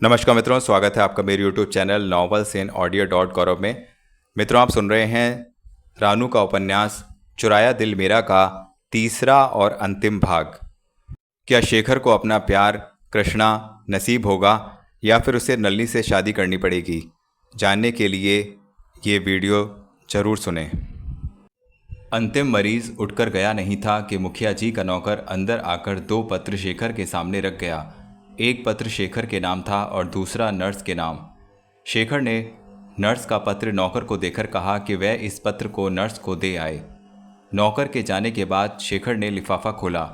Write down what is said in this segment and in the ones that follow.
नमस्कार मित्रों, स्वागत है आपका मेरे YouTube channel novels in audio dot Gaurav में। मित्रों, आप सुन रहे हैं रानू का उपन्यास चुराया दिल मेरा का तीसरा और अंतिम भाग। क्या शेखर को अपना प्यार कृष्णा नसीब होगा या फिर उसे नलिनी से शादी करनी पड़ेगी? जानने के लिए ये वीडियो ज़रूर सुनें। अंतिम मरीज उठकर गया नहीं था कि मुखिया जी का नौकर अंदर आकर 2 पत्र शेखर के सामने रख गया। एक पत्र शेखर के नाम था और दूसरा नर्स के नाम। शेखर ने नर्स का पत्र नौकर को देकर कहा कि वह इस पत्र को नर्स को दे आए। नौकर के जाने के बाद शेखर ने लिफाफा खोला।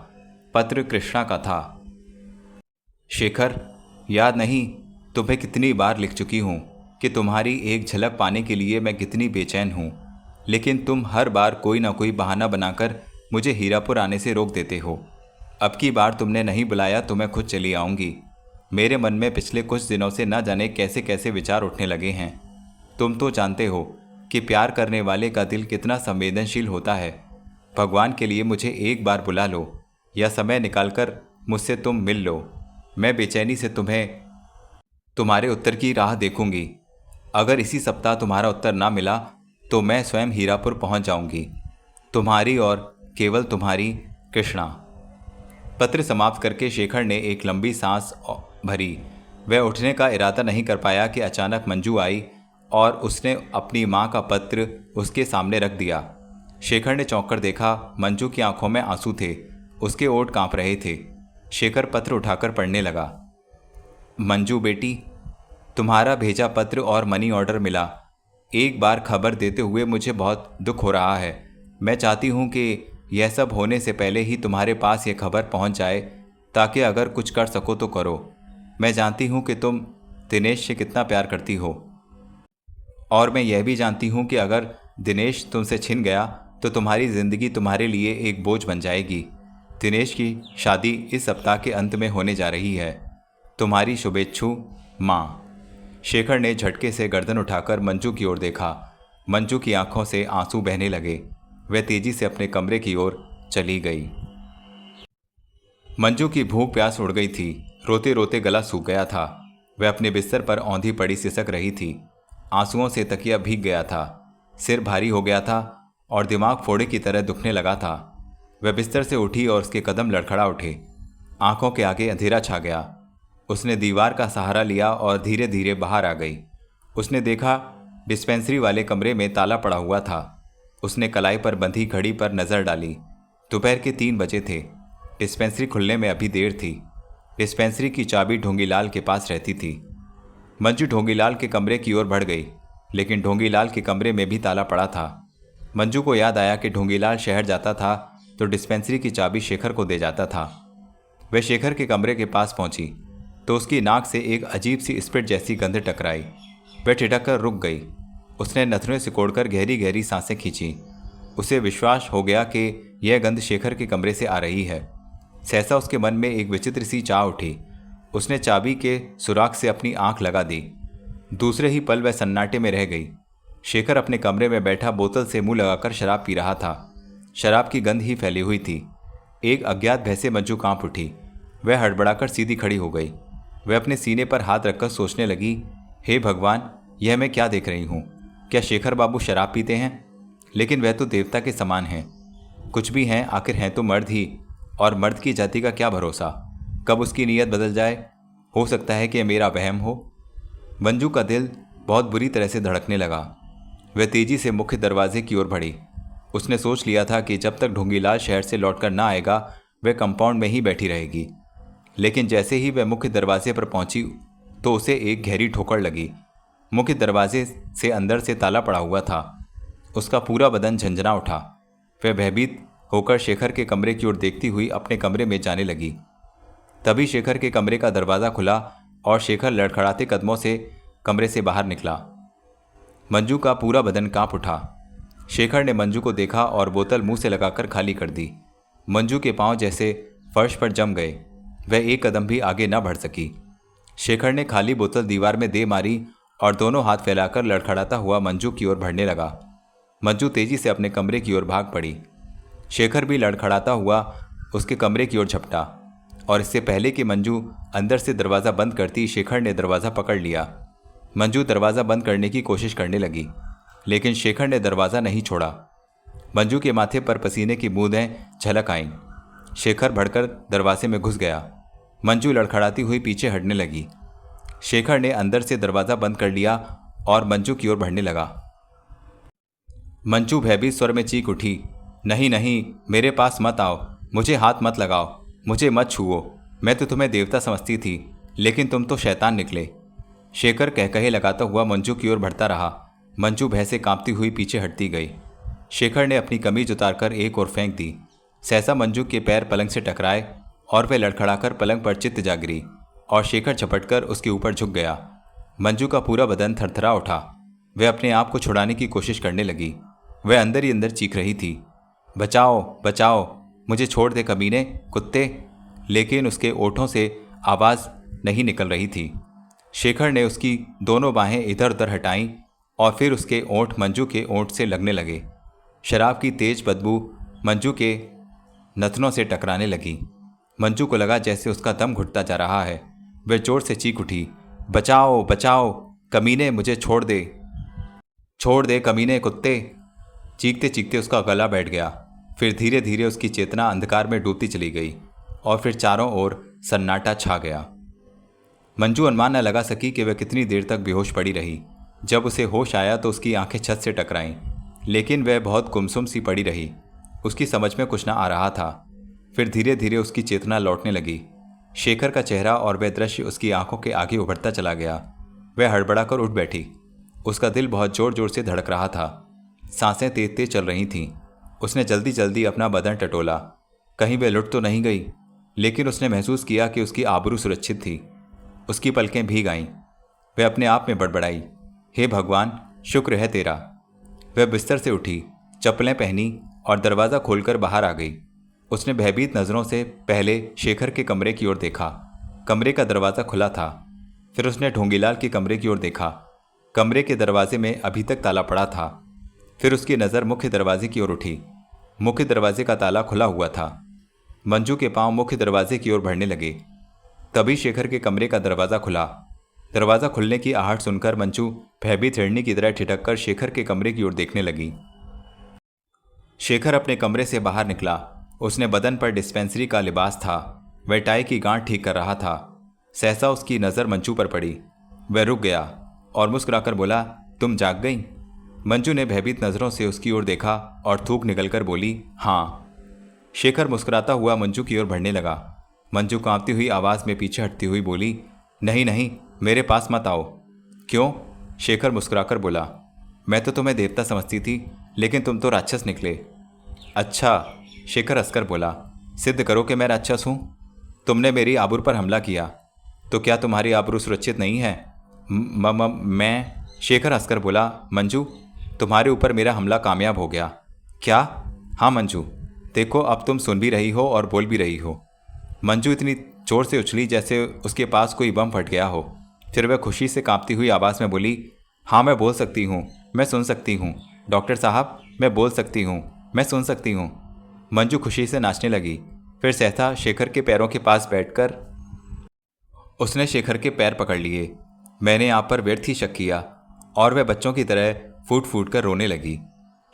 पत्र कृष्णा का था। शेखर, याद नहीं तुम्हें कितनी बार लिख चुकी हूँ कि तुम्हारी एक झलक पाने के लिए मैं कितनी बेचैन हूँ, लेकिन तुम हर बार कोई ना कोई बहाना बनाकर मुझे हीरापुर आने से रोक देते हो। अब की बार तुमने नहीं बुलाया तो मैं खुद चली आऊँगी। मेरे मन में पिछले कुछ दिनों से न जाने कैसे कैसे विचार उठने लगे हैं। तुम तो जानते हो कि प्यार करने वाले का दिल कितना संवेदनशील होता है। भगवान के लिए मुझे एक बार बुला लो या समय निकालकर मुझसे तुम मिल लो। मैं बेचैनी से तुम्हारे उत्तर की राह देखूंगी। अगर इसी सप्ताह तुम्हारा उत्तर ना मिला तो मैं स्वयं हीरापुर पहुंच जाऊंगी। तुम्हारी और केवल तुम्हारी, कृष्णा। पत्र समाप्त करके शेखर ने एक लंबी सांस भरी। वह उठने का इरादा नहीं कर पाया कि अचानक मंजू आई और उसने अपनी माँ का पत्र उसके सामने रख दिया। शेखर ने चौंक कर देखा। मंजू की आंखों में आंसू थे, उसके ओठ कांप रहे थे। शेखर पत्र उठाकर पढ़ने लगा। मंजू बेटी, तुम्हारा भेजा पत्र और मनी ऑर्डर मिला। एक बार खबर देते हुए मुझे बहुत दुख हो रहा है। मैं चाहती हूँ कि यह सब होने से पहले ही तुम्हारे पास यह खबर पहुँच जाए, ताकि अगर कुछ कर सको तो करो। मैं जानती हूँ कि तुम दिनेश से कितना प्यार करती हो, और मैं यह भी जानती हूँ कि अगर दिनेश तुमसे छिन गया तो तुम्हारी ज़िंदगी तुम्हारे लिए एक बोझ बन जाएगी। दिनेश की शादी इस सप्ताह के अंत में होने जा रही है। तुम्हारी शुभेच्छु, माँ। शेखर ने झटके से गर्दन उठाकर मंजू की ओर देखा। मंजू की आंखों से आंसू बहने लगे। वह तेजी से अपने कमरे की ओर चली गई। मंजू की भूख प्यास उड़ गई थी। रोते रोते गला सूख गया था। वह अपने बिस्तर पर औंधी पड़ी सिसक रही थी। आंसुओं से तकिया भीग गया था। सिर भारी हो गया था और दिमाग फोड़े की तरह दुखने लगा था। वह बिस्तर से उठी और उसके कदम लड़खड़ा उठे। आंखों के आगे अंधेरा छा गया। उसने दीवार का सहारा लिया और धीरे धीरे बाहर आ गई। उसने देखा डिस्पेंसरी वाले कमरे में ताला पड़ा हुआ था। उसने कलाई पर बंधी घड़ी पर नज़र डाली। दोपहर के 3 बजे थे। डिस्पेंसरी खुलने में अभी देर थी। डिस्पेंसरी की चाबी ढोंगीलाल के पास रहती थी। मंजू ढोंगीलाल के कमरे की ओर बढ़ गई, लेकिन ढोंगीलाल के कमरे में भी ताला पड़ा था। मंजू को याद आया कि ढोंगीलाल शहर जाता था तो डिस्पेंसरी की चाबी शेखर को दे जाता था। वह शेखर के कमरे के पास पहुंची तो उसकी नाक से एक अजीब सी स्प्रिट जैसी गंध टकराई। वह ठिठक कर रुक गई। उसने नथुने सिकोड़कर गहरी गहरी सांसें खींची। उसे विश्वास हो गया कि यह गंध शेखर के कमरे से आ रही है। सहसा उसके मन में एक विचित्र सी चाह उठी। उसने चाबी के सुराख से अपनी आंख लगा दी। दूसरे ही पल वह सन्नाटे में रह गई। शेखर अपने कमरे में बैठा बोतल से मुंह लगाकर शराब पी रहा था। शराब की गंध ही फैली हुई थी। एक अज्ञात भय से मंजू कांप उठी। वह हड़बड़ाकर सीधी खड़ी हो गई। वह अपने सीने पर हाथ रखकर सोचने लगी, हे भगवान, यह मैं क्या देख रही हूँ? क्या शेखर बाबू शराब पीते हैं? लेकिन वह तो देवता के समान हैं। कुछ भी हैं, आखिर हैं तो मर्द ही, और मर्द की जाति का क्या भरोसा, कब उसकी नीयत बदल जाए। हो सकता है कि यह मेरा वहम हो। मंजू का दिल बहुत बुरी तरह से धड़कने लगा। वह तेजी से मुख्य दरवाजे की ओर बढ़ी। उसने सोच लिया था कि जब तक ढोंगीलाल शहर से लौटकर ना आएगा वह कंपाउंड में ही बैठी रहेगी। लेकिन जैसे ही वह मुख्य दरवाजे पर पहुंची तो उसे एक गहरी ठोकर लगी। मुख्य दरवाजे से अंदर से ताला पड़ा हुआ था। उसका पूरा बदन झंझना उठा। वह भयभीत होकर शेखर के कमरे की ओर देखती हुई अपने कमरे में जाने लगी। तभी शेखर के कमरे का दरवाज़ा खुला और शेखर लड़खड़ाते कदमों से कमरे से बाहर निकला। मंजू का पूरा बदन कांप उठा। शेखर ने मंजू को देखा और बोतल मुंह से लगाकर खाली कर दी। मंजू के पांव जैसे फर्श पर जम गए। वह एक कदम भी आगे न बढ़ सकी। शेखर ने खाली बोतल दीवार में दे मारी और दोनों हाथ फैलाकर लड़खड़ाता हुआ मंजू की ओर बढ़ने लगा। मंजू तेजी से अपने कमरे की ओर भाग पड़ी। शेखर भी लड़खड़ाता हुआ उसके कमरे की ओर झपटा। और इससे पहले कि मंजू अंदर से दरवाज़ा बंद करती, शेखर ने दरवाज़ा पकड़ लिया। मंजू दरवाज़ा बंद करने की कोशिश करने लगी, लेकिन शेखर ने दरवाज़ा नहीं छोड़ा। मंजू के माथे पर पसीने की बूंदें झलक आईं। शेखर भड़कर दरवाजे में घुस गया। मंजू लड़खड़ाती हुई पीछे हटने लगी। शेखर ने अंदर से दरवाज़ा बंद कर लिया और मंजू की ओर बढ़ने लगा। मंजू भयभीत स्वर में चीख उठी, नहीं नहीं, मेरे पास मत आओ, मुझे हाथ मत लगाओ, मुझे मत छुओ। मैं तो तुम्हें देवता समझती थी, लेकिन तुम तो शैतान निकले। शेखर कहकहे लगाता हुआ मंजू की ओर बढ़ता रहा। मंजू भय से कांपती हुई पीछे हटती गई। शेखर ने अपनी कमीज उतारकर एक ओर फेंक दी। सहसा मंजू के पैर पलंग से टकराए और वह लड़खड़ाकर पलंग पर चित्त जा गिरी और शेखर झपटकर उसके ऊपर झुक गया। मंजू का पूरा बदन थरथरा उठा। वह अपने आप को छुड़ाने की कोशिश करने लगी। वह अंदर ही अंदर चीख रही थी, बचाओ बचाओ, मुझे छोड़ दे कमीने, कुत्ते। लेकिन उसके ओठों से आवाज़ नहीं निकल रही थी। शेखर ने उसकी दोनों बाहें इधर उधर हटाईं और फिर उसके ओंठ मंजू के ओंठ से लगने लगे। शराब की तेज बदबू मंजू के नथनों से टकराने लगी। मंजू को लगा जैसे उसका दम घुटता जा रहा है। वह जोर से चीख उठी, बचाओ बचाओ, कमीने, मुझे छोड़ दे कमीने, कुत्ते। चीखते चीखते उसका गला बैठ गया। फिर धीरे धीरे उसकी चेतना अंधकार में डूबती चली गई और फिर चारों ओर सन्नाटा छा गया। मंजू अनुमान न लगा सकी कि वह कितनी देर तक बेहोश पड़ी रही। जब उसे होश आया तो उसकी आंखें छत से टकराईं, लेकिन वह बहुत गुमसुम सी पड़ी रही। उसकी समझ में कुछ न आ रहा था। फिर धीरे धीरे उसकी चेतना लौटने लगी। शेखर का चेहरा और वह दृश्य उसकी आंखों के आगे उभरता चला गया। वह हड़बड़ाकर उठ बैठी। उसका दिल बहुत जोर जोर से धड़क रहा था। सांसें तेज तेज चल रही थीं। उसने जल्दी जल्दी अपना बदन टटोला, कहीं वह लुट तो नहीं गई। लेकिन उसने महसूस किया कि उसकी आबरू सुरक्षित थी। उसकी पलकें भीग आईं। वह अपने आप में बड़बड़ाई, हे भगवान, शुक्र है तेरा। वह बिस्तर से उठी, चप्पलें पहनी और दरवाज़ा खोलकर बाहर आ गई। उसने भयभीत नज़रों से पहले शेखर के कमरे की ओर देखा। कमरे का दरवाज़ा खुला था। फिर उसने ढोंगीलाल के कमरे की ओर देखा। कमरे के दरवाजे में अभी तक ताला पड़ा था। फिर उसकी नज़र मुख्य दरवाजे की ओर उठी। मुख्य दरवाजे का ताला खुला हुआ था। मंजू के पांव मुख्य दरवाजे की ओर बढ़ने लगे। तभी शेखर के कमरे का दरवाज़ा खुला। दरवाज़ा खुलने की आहट सुनकर मंजू भयभीत हिरनी की तरह ठिठक शेखर के कमरे की ओर देखने लगी। शेखर अपने कमरे से बाहर निकला। उसने बदन पर डिस्पेंसरी का लिबास था। वह टाई की गांठ ठीक कर रहा था। सहसा उसकी नज़र मंजू पर पड़ी। वह रुक गया और मुस्कुराकर बोला, तुम जाग गई? मंजू ने भयभीत नज़रों से उसकी ओर देखा और थूक निकलकर बोली, हाँ। शेखर मुस्कुराता हुआ मंजू की ओर बढ़ने लगा। मंजू कांपती हुई आवाज़ में पीछे हटती हुई बोली, नहीं नहीं, मेरे पास मत आओ। क्यों? शेखर मुस्कुराकर बोला, मैं तो तुम्हें देवता समझती थी, लेकिन तुम तो राक्षस निकले। अच्छा, शेखर हंसकर बोला, सिद्ध करो कि मैं राक्षस हूँ। तुमने मेरी आबरू पर हमला किया, तो क्या तुम्हारी आबरू सुरक्षित नहीं है? मैं शेखर हंसकर बोला, मंजू, तुम्हारे ऊपर मेरा हमला कामयाब हो गया। क्या? हाँ मंजू, देखो अब तुम सुन भी रही हो और बोल भी रही हो। मंजू इतनी जोर से उछली जैसे उसके पास कोई बम फट गया हो। फिर वह खुशी से कांपती हुई आवाज़ में बोली, हाँ मैं बोल सकती हूँ, मैं सुन सकती हूँ। डॉक्टर साहब, मैं बोल सकती हूँ, मैं सुन सकती हूँ। मंजू खुशी से नाचने लगी। फिर सहसा शेखर के पैरों के पास बैठकर उसने शेखर के पैर पकड़ लिए। मैंने आप पर व्यर्थ ही शक किया। और वह बच्चों की तरह फूट फूट कर रोने लगी।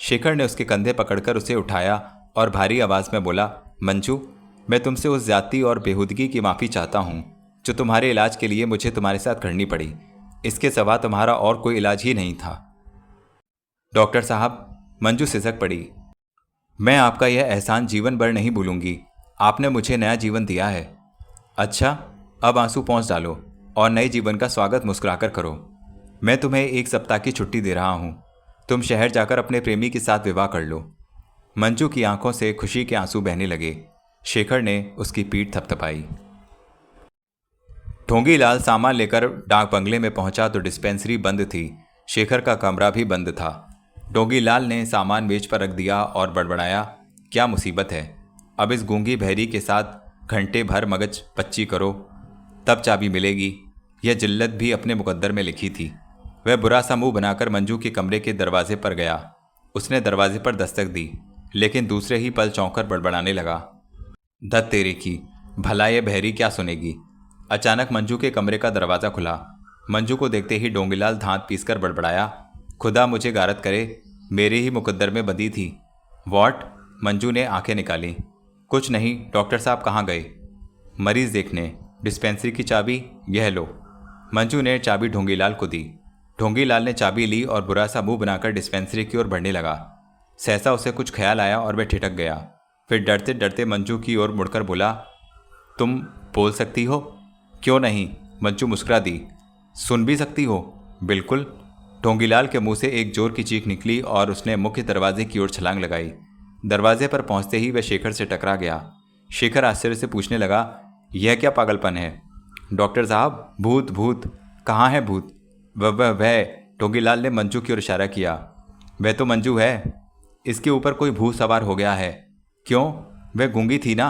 शेखर ने उसके कंधे पकड़कर उसे उठाया और भारी आवाज़ में बोला, मंजू, मैं तुमसे उस जाति और बेहूदगी की माफ़ी चाहता हूँ जो तुम्हारे इलाज के लिए मुझे तुम्हारे साथ करनी पड़ी। इसके सिवा तुम्हारा और कोई इलाज ही नहीं था। डॉक्टर साहब, मंजू सिसक पड़ी, मैं आपका यह एहसान जीवन भर नहीं भूलूंगी। आपने मुझे नया जीवन दिया है। अच्छा, अब आंसू पोंछ डालो और नए जीवन का स्वागत मुस्कुराकर करो। मैं तुम्हें 1 सप्ताह की छुट्टी दे रहा हूँ। तुम शहर जाकर अपने प्रेमी के साथ विवाह कर लो। मंजू की आंखों से खुशी के आंसू बहने लगे। शेखर ने उसकी पीठ थपथपाई। ढोंगीलाल सामान लेकर डाक बंगले में पहुंचा तो डिस्पेंसरी बंद थी। शेखर का कमरा भी बंद था। ढोंगीलाल ने सामान मेज पर रख दिया और बड़बड़ाया, क्या मुसीबत है? अब इस गूंगी बहरी के साथ घंटे भर मगज पच्ची करो, तब चाबी मिलेगी। यह जिल्लत भी अपने मुकद्दर में लिखी थी। वह बुरा सा मुंह बनाकर मंजू के कमरे के दरवाजे पर गया। उसने दरवाजे पर दस्तक दी, लेकिन दूसरे ही पल चौंकर बड़बड़ाने लगा, धत तेरे की, भला ये बहरी क्या सुनेगी। अचानक मंजू के कमरे का दरवाज़ा खुला। मंजू को देखते ही डोंगीलाल धांत पीसकर बड़बड़ाया, खुदा मुझे गारत करे, मेरे ही मुकद्दर में बंदी थी। वॉट? मंजू ने आंखें निकाली। कुछ नहीं, डॉक्टर साहब कहाँ गए? मरीज देखने। डिस्पेंसरी की चाबी यह लो। मंजू ने चाबी ढोंगीलाल को दी। ढोंगीलाल ने चाबी ली और बुरा सा मुंह बनाकर डिस्पेंसरी की ओर बढ़ने लगा। सहसा उसे कुछ ख्याल आया और वह ठिठक गया। फिर डरते डरते मंजू की ओर मुड़कर बोला, तुम बोल सकती हो? क्यों नहीं? मंजू मुस्कुरा दी। सुन भी सकती हो? बिल्कुल। ढोंगीलाल के मुंह से एक जोर की चीख निकली और उसने मुख्य दरवाजे की ओर छलांग लगाई। दरवाजे पर पहुंचते ही वह शेखर से टकरा गया। शेखर आश्चर्य से पूछने लगा, यह क्या पागलपन है? डॉक्टर साहब, भूत भूत। कहाँ है भूत? वह ढोंगीलाल ने मंजू की ओर इशारा किया। वह तो मंजू है, इसके ऊपर कोई भूत सवार हो गया है। क्यों? वह गूंगी थी ना?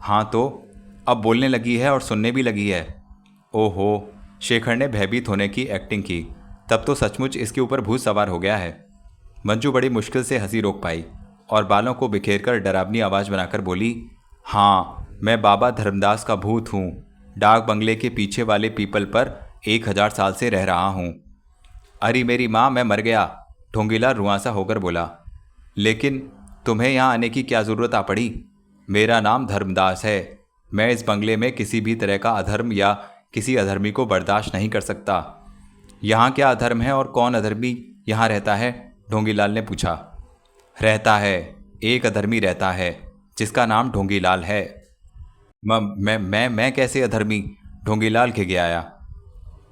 हाँ तो अब बोलने लगी है और सुनने भी लगी है। ओहो, शेखर ने भयभीत होने की एक्टिंग की। तब तो सचमुच इसके ऊपर भूत सवार हो गया है। मंजू बड़ी मुश्किल से हंसी रोक पाई और बालों को बिखेरकर डरावनी आवाज़ बनाकर बोली, हाँ, मैं बाबा धर्मदास का भूत हूँ। डाक बंगले के पीछे वाले पीपल पर 1000 साल से रह रहा हूँ। अरे मेरी माँ, मैं मर गया। ढोंगीलाल रुआंसा होकर बोला। लेकिन तुम्हें यहाँ आने की क्या ज़रूरत आ पड़ी? मेरा नाम धर्मदास है। मैं इस बंगले में किसी भी तरह का अधर्म या किसी अधर्मी को बर्दाश्त नहीं कर सकता। यहाँ क्या अधर्म है और कौन अधर्मी यहाँ रहता है? ढोंगीलाल ने पूछा। रहता है, एक अधर्मी रहता है जिसका नाम ढोंगीलाल है। मैं कैसे अधर्मी? ढोंगीलाल खिगयाया।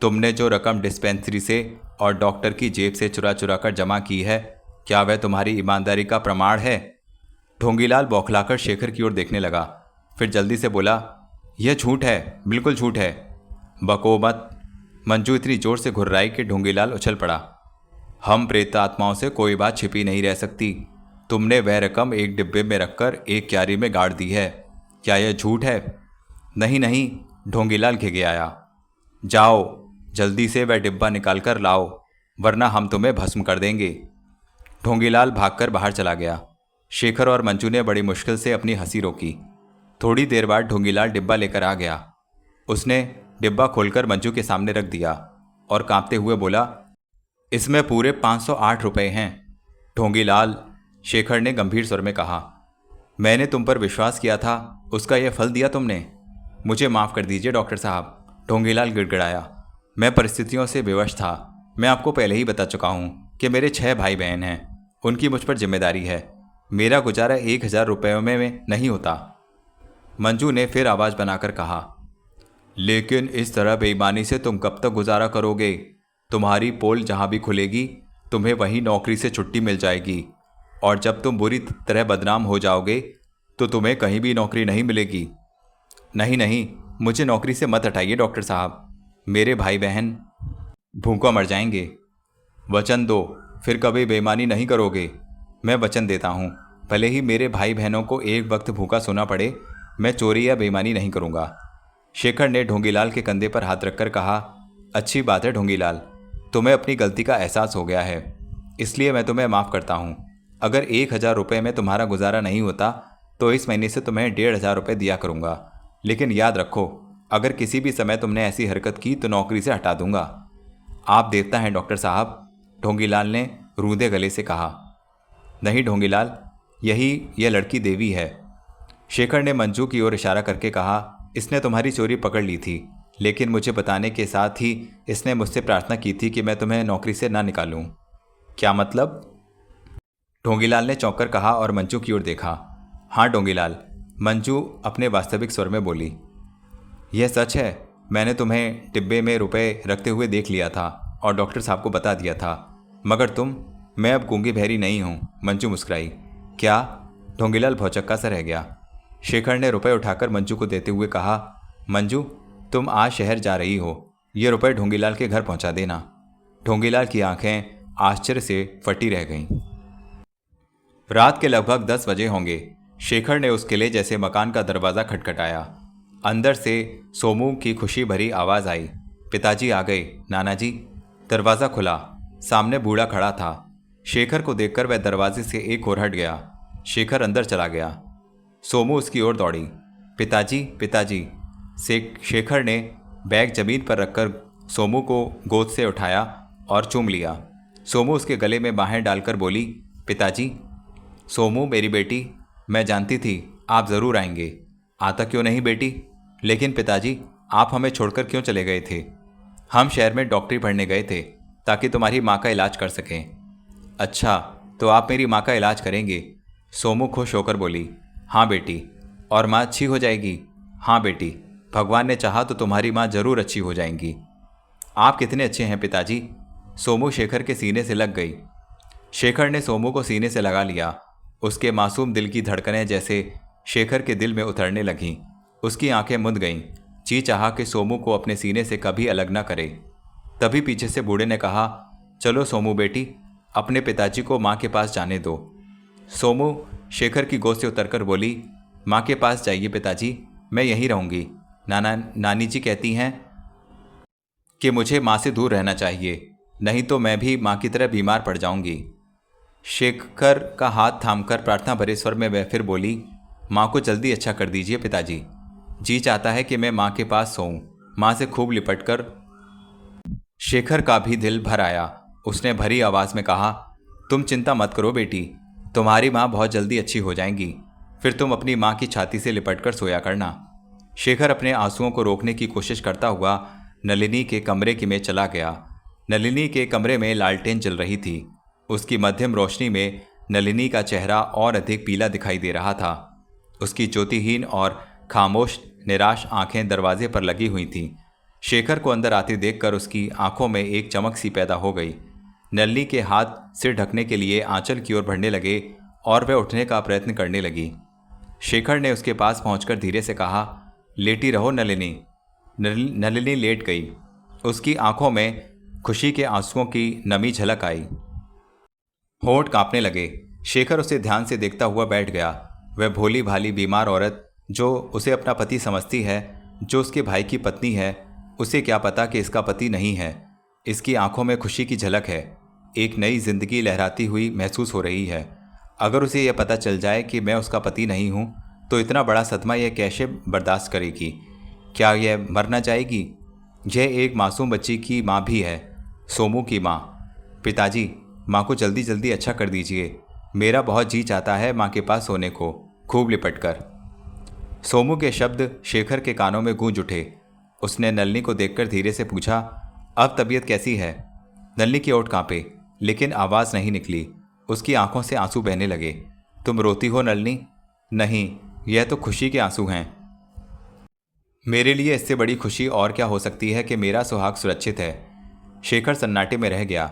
तुमने जो रकम डिस्पेंसरी से और डॉक्टर की जेब से चुरा चुरा कर जमा की है, क्या वह तुम्हारी ईमानदारी का प्रमाण है? ढोंगीलाल बौखलाकर शेखर की ओर देखने लगा। फिर जल्दी से बोला, यह झूठ है, बिल्कुल झूठ है। बको मत। मंजू इतनी जोर से घुर्राई कि ढोंगीलाल उछल पड़ा। हम प्रेतात्माओं से कोई बात छिपी नहीं रह सकती। तुमने वह रकम एक डिब्बे में रखकर एक क्यारी में गाड़ दी है। क्या यह झूठ है? नहीं नहीं, ढोंगीलाल खिगयाया। जाओ, जल्दी से वह डिब्बा निकाल कर लाओ, वरना हम तुम्हें भस्म कर देंगे। ढोंगीलाल भागकर बाहर चला गया। शेखर और मंजू ने बड़ी मुश्किल से अपनी हंसी रोकी। थोड़ी देर बाद ढोंगीलाल डिब्बा लेकर आ गया। उसने डिब्बा खोलकर मंजू के सामने रख दिया और कांपते हुए बोला, इसमें पूरे 508 रुपये हैं। ढोंगीलाल, शेखर ने गंभीर स्वर में कहा, मैंने तुम पर विश्वास किया था, उसका यह फल दिया तुमने। मुझे माफ़ कर दीजिए डॉक्टर साहब। ढोंगीलाल गिड़गिड़ाया। मैं परिस्थितियों से विवश था। मैं आपको पहले ही बता चुका हूँ कि मेरे 6 भाई बहन हैं। उनकी मुझ पर जिम्मेदारी है। मेरा गुजारा 1000 रुपयों में नहीं होता। मंजू ने फिर आवाज़ बनाकर कहा, लेकिन इस तरह बेईमानी से तुम कब तक गुजारा करोगे? तुम्हारी पोल जहाँ भी खुलेगी, तुम्हें वहीं नौकरी से छुट्टी मिल जाएगी, और जब तुम बुरी तरह बदनाम हो जाओगे तो तुम्हें कहीं भी नौकरी नहीं मिलेगी। नहीं नहीं, मुझे नौकरी से मत हटाइए डॉक्टर साहब। मेरे भाई बहन भूखों मर जाएंगे। वचन दो, फिर कभी बेईमानी नहीं करोगे। मैं वचन देता हूँ, भले ही मेरे भाई बहनों को एक वक्त भूखा सोना पड़े, मैं चोरी या बेईमानी नहीं करूँगा। शेखर ने ढोंगीलाल के कंधे पर हाथ रखकर कहा, अच्छी बात है ढोंगीलाल, तुम्हें अपनी गलती का एहसास हो गया है, इसलिए मैं तुम्हें माफ़ करता हूँ। अगर 1000 रुपये में तुम्हारा गुजारा नहीं होता तो इस महीने से तुम्हें 1500 रुपये दिया करूँगा। लेकिन याद रखो, अगर किसी भी समय तुमने ऐसी हरकत की तो नौकरी से हटा दूंगा। आप देवता हैं डॉक्टर साहब, ढोंगीलाल ने रूंधे गले से कहा। नहीं ढोंगीलाल, यह लड़की देवी है। शेखर ने मंजू की ओर इशारा करके कहा, इसने तुम्हारी चोरी पकड़ ली थी, लेकिन मुझे बताने के साथ ही इसने मुझसे प्रार्थना की थी कि मैं तुम्हें नौकरी से ना निकालूं। क्या मतलब? ढोंगीलाल ने चौंक कर कहा और मंजू की ओर देखा। हाँ ढोंगीलाल, मंजू अपने वास्तविक स्वर में बोली, यह सच है। मैंने तुम्हें डिब्बे में रुपए रखते हुए देख लिया था और डॉक्टर साहब को बता दिया था, मगर मैं अब गूंगी बहरी नहीं हूँ। मंजू मुस्कुराई। क्या? ढोंगीलाल भौचक्का सा रह गया। शेखर ने रुपए उठाकर मंजू को देते हुए कहा, मंजू, तुम आज शहर जा रही हो, ये रुपए ढोंगीलाल के घर पहुंचा देना। ढोंगीलाल की आंखें आश्चर्य से फटी रह गईं। रात के लगभग 10 बजे होंगे। शेखर ने उस किले जैसे मकान का दरवाज़ा खटखटाया। अंदर से सोमू की खुशी भरी आवाज़ आई, पिताजी आ गए। नाना जी। दरवाज़ा खुला। सामने बूढ़ा खड़ा था। शेखर को देखकर वह दरवाजे से एक ओर हट गया। शेखर अंदर चला गया। सोमू उसकी ओर दौड़ी। पिताजी पिताजी। शेखर ने बैग जमीन पर रखकर सोमू को गोद से उठाया और चूम लिया। सोमू उसके गले में बाहें डालकर बोली, पिताजी। सोमू मेरी बेटी, मैं जानती थी आप ज़रूर आएंगे। आता क्यों नहीं बेटी? लेकिन पिताजी, आप हमें छोड़कर क्यों चले गए थे? हम शहर में डॉक्टरी पढ़ने गए थे ताकि तुम्हारी माँ का इलाज कर सकें। अच्छा, तो आप मेरी माँ का इलाज करेंगे? सोमू खुश होकर बोली, हाँ बेटी। और माँ अच्छी हो जाएगी? हाँ बेटी, भगवान ने चाहा तो तुम्हारी माँ जरूर अच्छी हो जाएंगी। आप कितने अच्छे हैं पिताजी। सोमू शेखर के सीने से लग गई। शेखर ने सोमू को सीने से लगा लिया। उसके मासूम दिल की धड़कनें जैसे शेखर के दिल में उतरने लगीं। उसकी आंखें मुंद गईं। जी चाहा कि सोमू को अपने सीने से कभी अलग न करे। तभी पीछे से बूढ़े ने कहा, चलो सोमू बेटी, अपने पिताजी को माँ के पास जाने दो। सोमू शेखर की गोद से उतरकर बोली, माँ के पास जाइए पिताजी, मैं यहीं रहूँगी। नानी जी कहती हैं कि मुझे माँ से दूर रहना चाहिए, नहीं तो मैं भी माँ की तरह बीमार पड़ जाऊंगी। शेखर का हाथ थामकर प्रार्थना भरे स्वर में वह फिर बोली, माँ को जल्दी अच्छा कर दीजिए पिताजी। जी चाहता है कि मैं माँ के पास सोऊं, माँ से खूब लिपटकर। शेखर का भी दिल भर आया। उसने भरी आवाज में कहा, तुम चिंता मत करो बेटी, तुम्हारी माँ बहुत जल्दी अच्छी हो जाएंगी। फिर तुम अपनी माँ की छाती से लिपटकर सोया करना। शेखर अपने आंसुओं को रोकने की कोशिश करता हुआ नलिनी के कमरे में चला गया। नलिनी के कमरे में लालटेन जल रही थी। उसकी मध्यम रोशनी में नलिनी का चेहरा और अधिक पीला दिखाई दे रहा था। उसकी ज्योतिहीन और खामोश निराश आंखें दरवाजे पर लगी हुई थीं। शेखर को अंदर आते देखकर उसकी आंखों में एक चमक सी पैदा हो गई। नलिनी के हाथ सिर ढकने के लिए आंचल की ओर बढ़ने लगे और वह उठने का प्रयत्न करने लगी। शेखर ने उसके पास पहुंचकर धीरे से कहा, लेटी रहो नलिनी। नलिनी लेट गई। उसकी आंखों में खुशी के आंसुओं की नमी झलक आई। होंठ कांपने लगे। शेखर उसे ध्यान से देखता हुआ बैठ गया। वह भोली भाली बीमार औरत जो उसे अपना पति समझती है, जो उसके भाई की पत्नी है, उसे क्या पता कि इसका पति नहीं है। इसकी आंखों में खुशी की झलक है। एक नई जिंदगी लहराती हुई महसूस हो रही है। अगर उसे यह पता चल जाए कि मैं उसका पति नहीं हूँ तो इतना बड़ा सदमा यह कैसे बर्दाश्त करेगी? क्या यह मर न जाएगी? यह एक मासूम बच्ची की माँ भी है, सोमू की माँ। पिताजी, माँ को जल्दी जल्दी अच्छा कर दीजिए। मेरा बहुत जी चाहता है माँ के पास सोने को, खूब लिपटकर। सोमू के शब्द शेखर के कानों में गूंज उठे। उसने नलिनी को देखकर धीरे से पूछा, अब तबीयत कैसी है? नलिनी की ओठ कांपे, लेकिन आवाज़ नहीं निकली। उसकी आंखों से आंसू बहने लगे। तुम रोती हो नलिनी? नहीं, यह तो खुशी के आंसू हैं। मेरे लिए इससे बड़ी खुशी और क्या हो सकती है कि मेरा सुहाग सुरक्षित है। शेखर सन्नाटे में रह गया।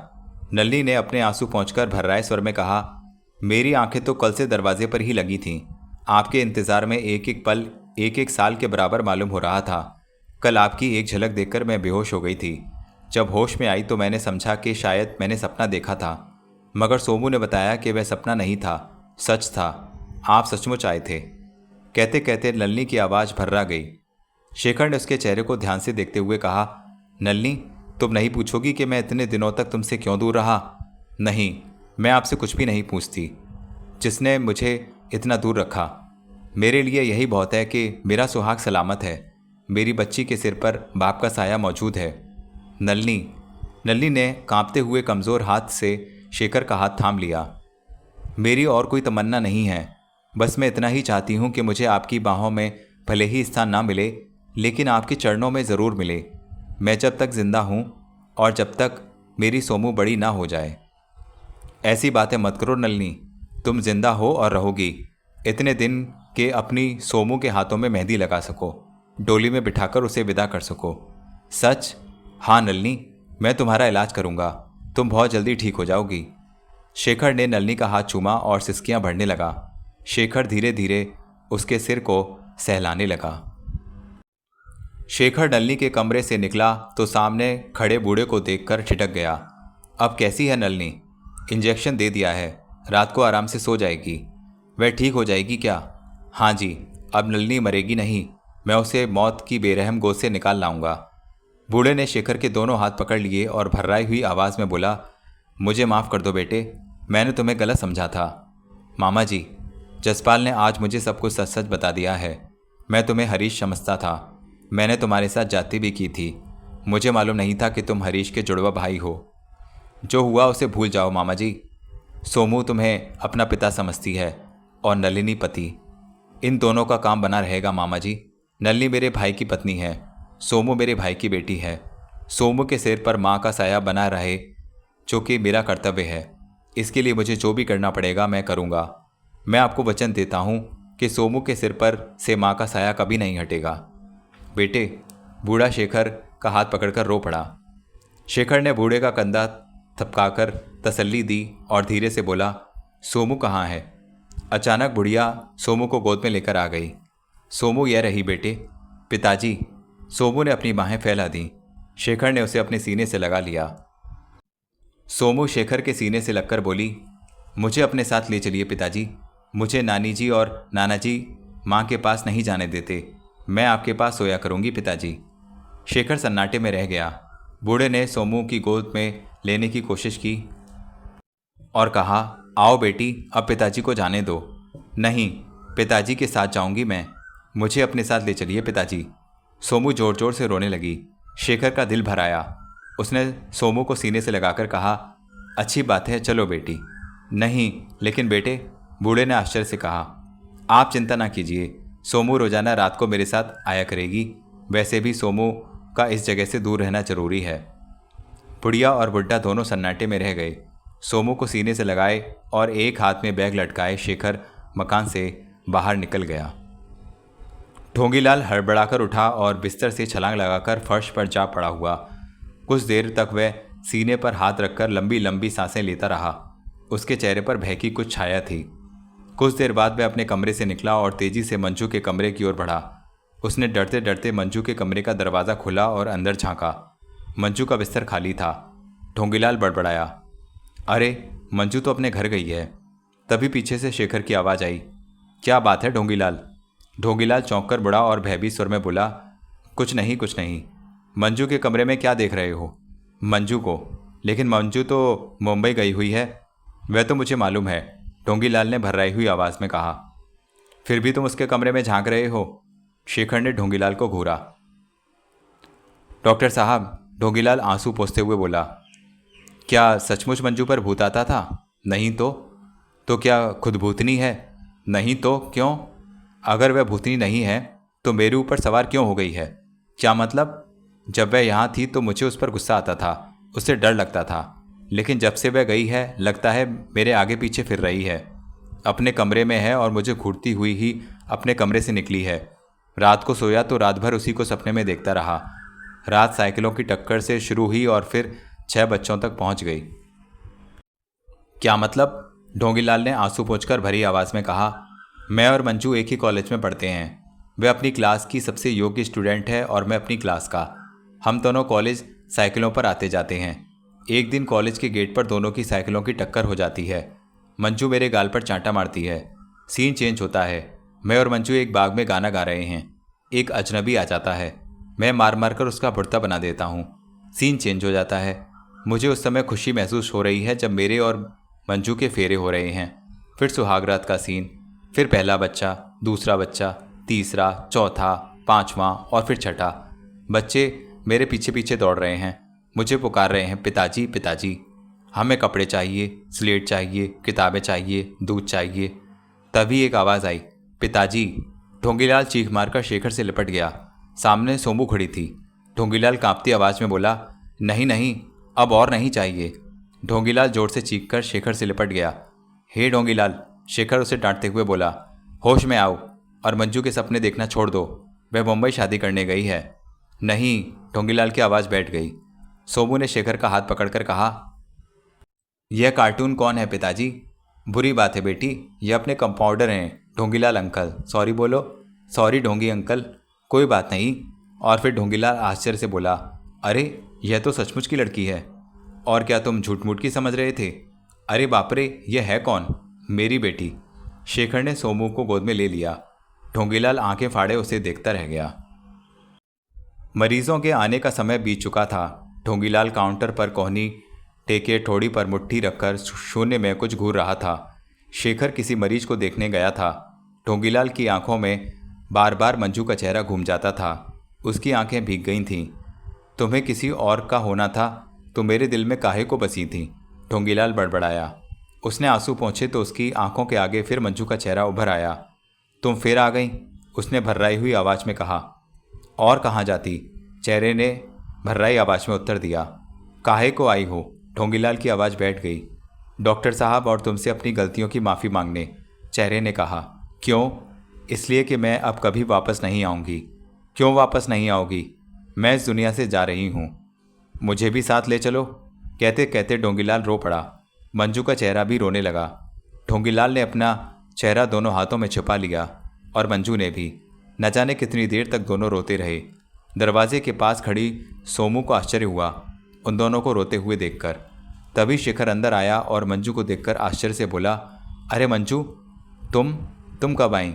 नलिनी ने अपने आंसू पहुंचकर भर्राए स्वर में कहा, मेरी आंखें तो कल से दरवाजे पर ही लगी थीं। आपके इंतजार में एक एक पल एक एक साल के बराबर मालूम हो रहा था। कल आपकी एक झलक देखकर मैं बेहोश हो गई थी। जब होश में आई तो मैंने समझा कि शायद मैंने सपना देखा था, मगर सोमू ने बताया कि वह सपना नहीं था, सच था। आप सचमुच आए थे। कहते कहते नलिनी की आवाज़ भर्रा गई। शेखर ने उसके चेहरे को ध्यान से देखते हुए कहा, नलिनी, तुम नहीं पूछोगी कि मैं इतने दिनों तक तुमसे क्यों दूर रहा? नहीं, मैं आपसे कुछ भी नहीं पूछती। जिसने मुझे इतना दूर रखा, मेरे लिए यही बहुत है कि मेरा सुहाग सलामत है। मेरी बच्ची के सिर पर बाप का साया मौजूद है। नलिनी ने कांपते हुए कमज़ोर हाथ से शेखर का हाथ थाम लिया। मेरी और कोई तमन्ना नहीं है, बस मैं इतना ही चाहती हूँ कि मुझे आपकी बाहों में भले ही स्थान ना मिले, लेकिन आपके चरणों में ज़रूर मिले। मैं जब तक जिंदा हूँ और जब तक मेरी सोमू बड़ी ना हो जाए। ऐसी बातें मत करो नलिनी, तुम जिंदा हो और रहोगी इतने दिन के अपनी सोमू के हाथों में मेहंदी लगा सको, डोली में बिठाकर उसे विदा कर सको। सच? हाँ नलिनी, मैं तुम्हारा इलाज करूँगा, तुम बहुत जल्दी ठीक हो जाओगी। शेखर ने नलिनी का हाथ चूमा और सिसकियाँ भरने लगा। शेखर धीरे धीरे उसके सिर को सहलाने लगा। शेखर नलिनी के कमरे से निकला तो सामने खड़े बूढ़े को देखकर ठिठक गया। अब कैसी है नलिनी? इंजेक्शन दे दिया है, रात को आराम से सो जाएगी। वह ठीक हो जाएगी क्या? हाँ जी, अब नलिनी मरेगी नहीं, मैं उसे मौत की बेरहम गोद से निकाल लाऊंगा। बूढ़े ने शेखर के दोनों हाथ पकड़ लिए और भर्राई हुई आवाज़ में बोला, मुझे माफ़ कर दो बेटे, मैंने तुम्हें गलत समझा था। मामा जी, जसपाल ने आज मुझे सब कुछ सच सच बता दिया है। मैं तुम्हें हरीश समझता था। मैंने तुम्हारे साथ जाति भी की थी। मुझे मालूम नहीं था कि तुम हरीश के जुड़वा भाई हो। जो हुआ उसे भूल जाओ मामा जी। सोमू तुम्हें अपना पिता समझती है और नलिनी पति। इन दोनों का काम बना रहेगा मामा जी। नलिनी मेरे भाई की पत्नी है, सोमू मेरे भाई की बेटी है। सोमू के सिर पर माँ का साया बना रहे, जो कि मेरा कर्तव्य है। इसके लिए मुझे जो भी करना पड़ेगा मैं करूँगा। मैं आपको वचन देता हूँ कि सोमू के सिर पर से माँ का साया कभी नहीं हटेगा। बेटे, बूढ़ा शेखर का हाथ पकड़कर रो पड़ा। शेखर ने बूढ़े का कंधा थपकाकर तसल्ली दी और धीरे से बोला, सोमू कहाँ है? अचानक बुढ़िया सोमू को गोद में लेकर आ गई। सोमू यह रही बेटे। पिताजी, सोमू ने अपनी बाहें फैला दी। शेखर ने उसे अपने सीने से लगा लिया। सोमू शेखर के सीने से लगकर बोली, मुझे अपने साथ ले चलिए पिताजी। मुझे नानी जी और नाना जी माँ के पास नहीं जाने देते। मैं आपके पास सोया करूँगी पिताजी। शेखर सन्नाटे में रह गया। बूढ़े ने सोमू की गोद में लेने की कोशिश की और कहा, आओ बेटी, अब पिताजी को जाने दो। नहीं, पिताजी के साथ जाऊंगी मैं। मुझे अपने साथ ले चलिए पिताजी। सोमू जोर जोर से रोने लगी। शेखर का दिल भर आया। उसने सोमू को सीने से लगाकर कहा, अच्छी बात है, चलो बेटी। नहीं लेकिन बेटे, बूढ़े ने आश्चर्य से कहा, आप चिंता ना कीजिए। सोमू रोजाना रात को मेरे साथ आया करेगी। वैसे भी सोमू का इस जगह से दूर रहना जरूरी है। बुढ़िया और बुड्ढा दोनों सन्नाटे में रह गए। सोमू को सीने से लगाए और एक हाथ में बैग लटकाए शेखर मकान से बाहर निकल गया। ढोंगीलाल हड़बड़ाकर उठा और बिस्तर से छलांग लगाकर फर्श पर जा पड़ा हुआ। कुछ देर तक वह सीने पर हाथ रखकर लंबी लंबी सांसें लेता रहा। उसके चेहरे पर भय की कुछ छाया थी। कुछ देर बाद वह अपने कमरे से निकला और तेजी से मंजू के कमरे की ओर बढ़ा। उसने डरते डरते मंजू के कमरे का दरवाज़ा खोला और अंदर झांका। मंजू का बिस्तर खाली था। ढोंगीलाल बड़बड़ाया, अरे मंजू तो अपने घर गई है। तभी पीछे से शेखर की आवाज़ आई, क्या बात है ढोंगीलाल? ढोंगीलाल चौंक कर बुढ़ा और भयभीत स्वर में बोला, कुछ नहीं कुछ नहीं। मंजू के कमरे में क्या देख रहे हो? मंजू को? लेकिन मंजू तो मुंबई गई हुई है। वह तो मुझे मालूम है, ढोंगीलाल ने भर्राई हुई आवाज़ में कहा। फिर भी तुम उसके कमरे में झांक रहे हो? शेखर ने ढोंगीलाल को घूरा। डॉक्टर साहब, ढोंगीलाल आंसू पोंछते हुए बोला, क्या सचमुच मंजू पर भूत आता था? नहीं तो क्या खुद भूतनी है? नहीं तो क्यों? अगर वह भूतनी नहीं है तो मेरे ऊपर सवार क्यों हो गई है? क्या मतलब? जब वह यहाँ थी तो मुझे उस पर गुस्सा आता था, उससे डर लगता था। लेकिन जब से वह गई है लगता है मेरे आगे पीछे फिर रही है। अपने कमरे में है और मुझे घूरती हुई ही अपने कमरे से निकली है। रात को सोया तो रात भर उसी को सपने में देखता रहा। रात साइकिलों की टक्कर से शुरू हुई और फिर 6 बच्चों तक पहुंच गई। क्या मतलब? ढोंगीलाल ने आंसू पोंछकर भरी आवाज़ में कहा, मैं और मंजू एक ही कॉलेज में पढ़ते हैं। वह अपनी क्लास की सबसे योग्य स्टूडेंट है और मैं अपनी क्लास का। हम दोनों कॉलेज साइकिलों पर आते जाते हैं। एक दिन कॉलेज के गेट पर दोनों की साइकिलों की टक्कर हो जाती है। मंजू मेरे गाल पर चांटा मारती है। सीन चेंज होता है। मैं और मंजू एक बाग में गाना गा रहे हैं। एक अजनबी आ जाता है। मैं मार मार कर उसका भुर्ता बना देता हूँ। सीन चेंज हो जाता है। मुझे उस समय खुशी महसूस हो रही है जब मेरे और मंजू के फेरे हो रहे हैं। फिर सुहागरात का सीन, फिर पहला बच्चा, दूसरा बच्चा, तीसरा, चौथा, पांचवा और फिर छठा। बच्चे मेरे पीछे पीछे दौड़ रहे हैं, मुझे पुकार रहे हैं, पिताजी पिताजी। हमें कपड़े चाहिए, स्लेट चाहिए, किताबें चाहिए, दूध चाहिए। तभी एक आवाज़ आई, पिताजी। ढोंगीलाल चीख मारकर शेखर से लिपट गया। सामने सोमू खड़ी थी। ढोंगीलाल कांपती आवाज़ में बोला, नहीं नहीं, अब और नहीं चाहिए। ढोंगीलाल जोर से चीखकर शेखर से लिपट गया। हे ढोंगीलाल, शेखर उसे डांटते हुए बोला, होश में आओ और मंजू के सपने देखना छोड़ दो। वह मुंबई शादी करने गई है। नहीं, ढोंगीलाल की आवाज़ बैठ गई। सोमू ने शेखर का हाथ पकड़कर कहा, यह कार्टून कौन है पिताजी? बुरी बात है बेटी, यह अपने कंपाउंडर हैं, ढोंगीलाल अंकल। सॉरी बोलो। सॉरी ढोंगी अंकल, कोई बात नहीं। और फिर ढोंगीलाल आश्चर्य से बोला, अरे यह तो सचमुच की लड़की है। और क्या तुम झूठ मूठ की समझ रहे थे? अरे बाप रे, यह है कौन? मेरी बेटी। शेखर ने सोमू को गोद में ले लिया। ढोंगीलाल आंखें फाड़े उसे देखता रह गया। मरीजों के आने का समय बीत चुका था। ढोंगीलाल काउंटर पर कोहनी टेके ठोड़ी पर मुट्ठी रखकर शून्य में कुछ घूर रहा था। शेखर किसी मरीज को देखने गया था। ढोंगीलाल की आंखों में बार बार मंजू का चेहरा घूम जाता था। उसकी आंखें भीग गई थीं। तुम्हें किसी और का होना था तो मेरे दिल में काहे को बसी थी, ढोंगीलाल बड़बड़ाया। उसने आंसू पोंछे तो उसकी आंखों के आगे फिर मंजू का चेहरा उभर आया। तुम फिर आ गई, उसने भर्राई हुई आवाज़ में कहा। और कहाँ जाती, चेहरे ने भर्राई आवाज़ में उत्तर दिया। काहे को आई हो, ढोंगीलाल की आवाज़ बैठ गई। डॉक्टर साहब और तुमसे अपनी गलतियों की माफ़ी मांगने, चेहरे ने कहा। क्यों? इसलिए कि मैं अब कभी वापस नहीं आऊँगी। क्यों वापस नहीं आओगी? मैं इस दुनिया से जा रही हूँ, मुझे भी साथ ले चलो। कहते कहते ढोंगीलाल रो पड़ा। मंजू का चेहरा भी रोने लगा। ढोंगीलाल ने अपना चेहरा दोनों हाथों में छुपा लिया और मंजू ने भी। न जाने कितनी देर तक दोनों रोते रहे। दरवाजे के पास खड़ी सोमू को आश्चर्य हुआ उन दोनों को रोते हुए देखकर। तभी शेखर अंदर आया और मंजू को देखकर आश्चर्य से बोला, अरे मंजू, तुम कब आई?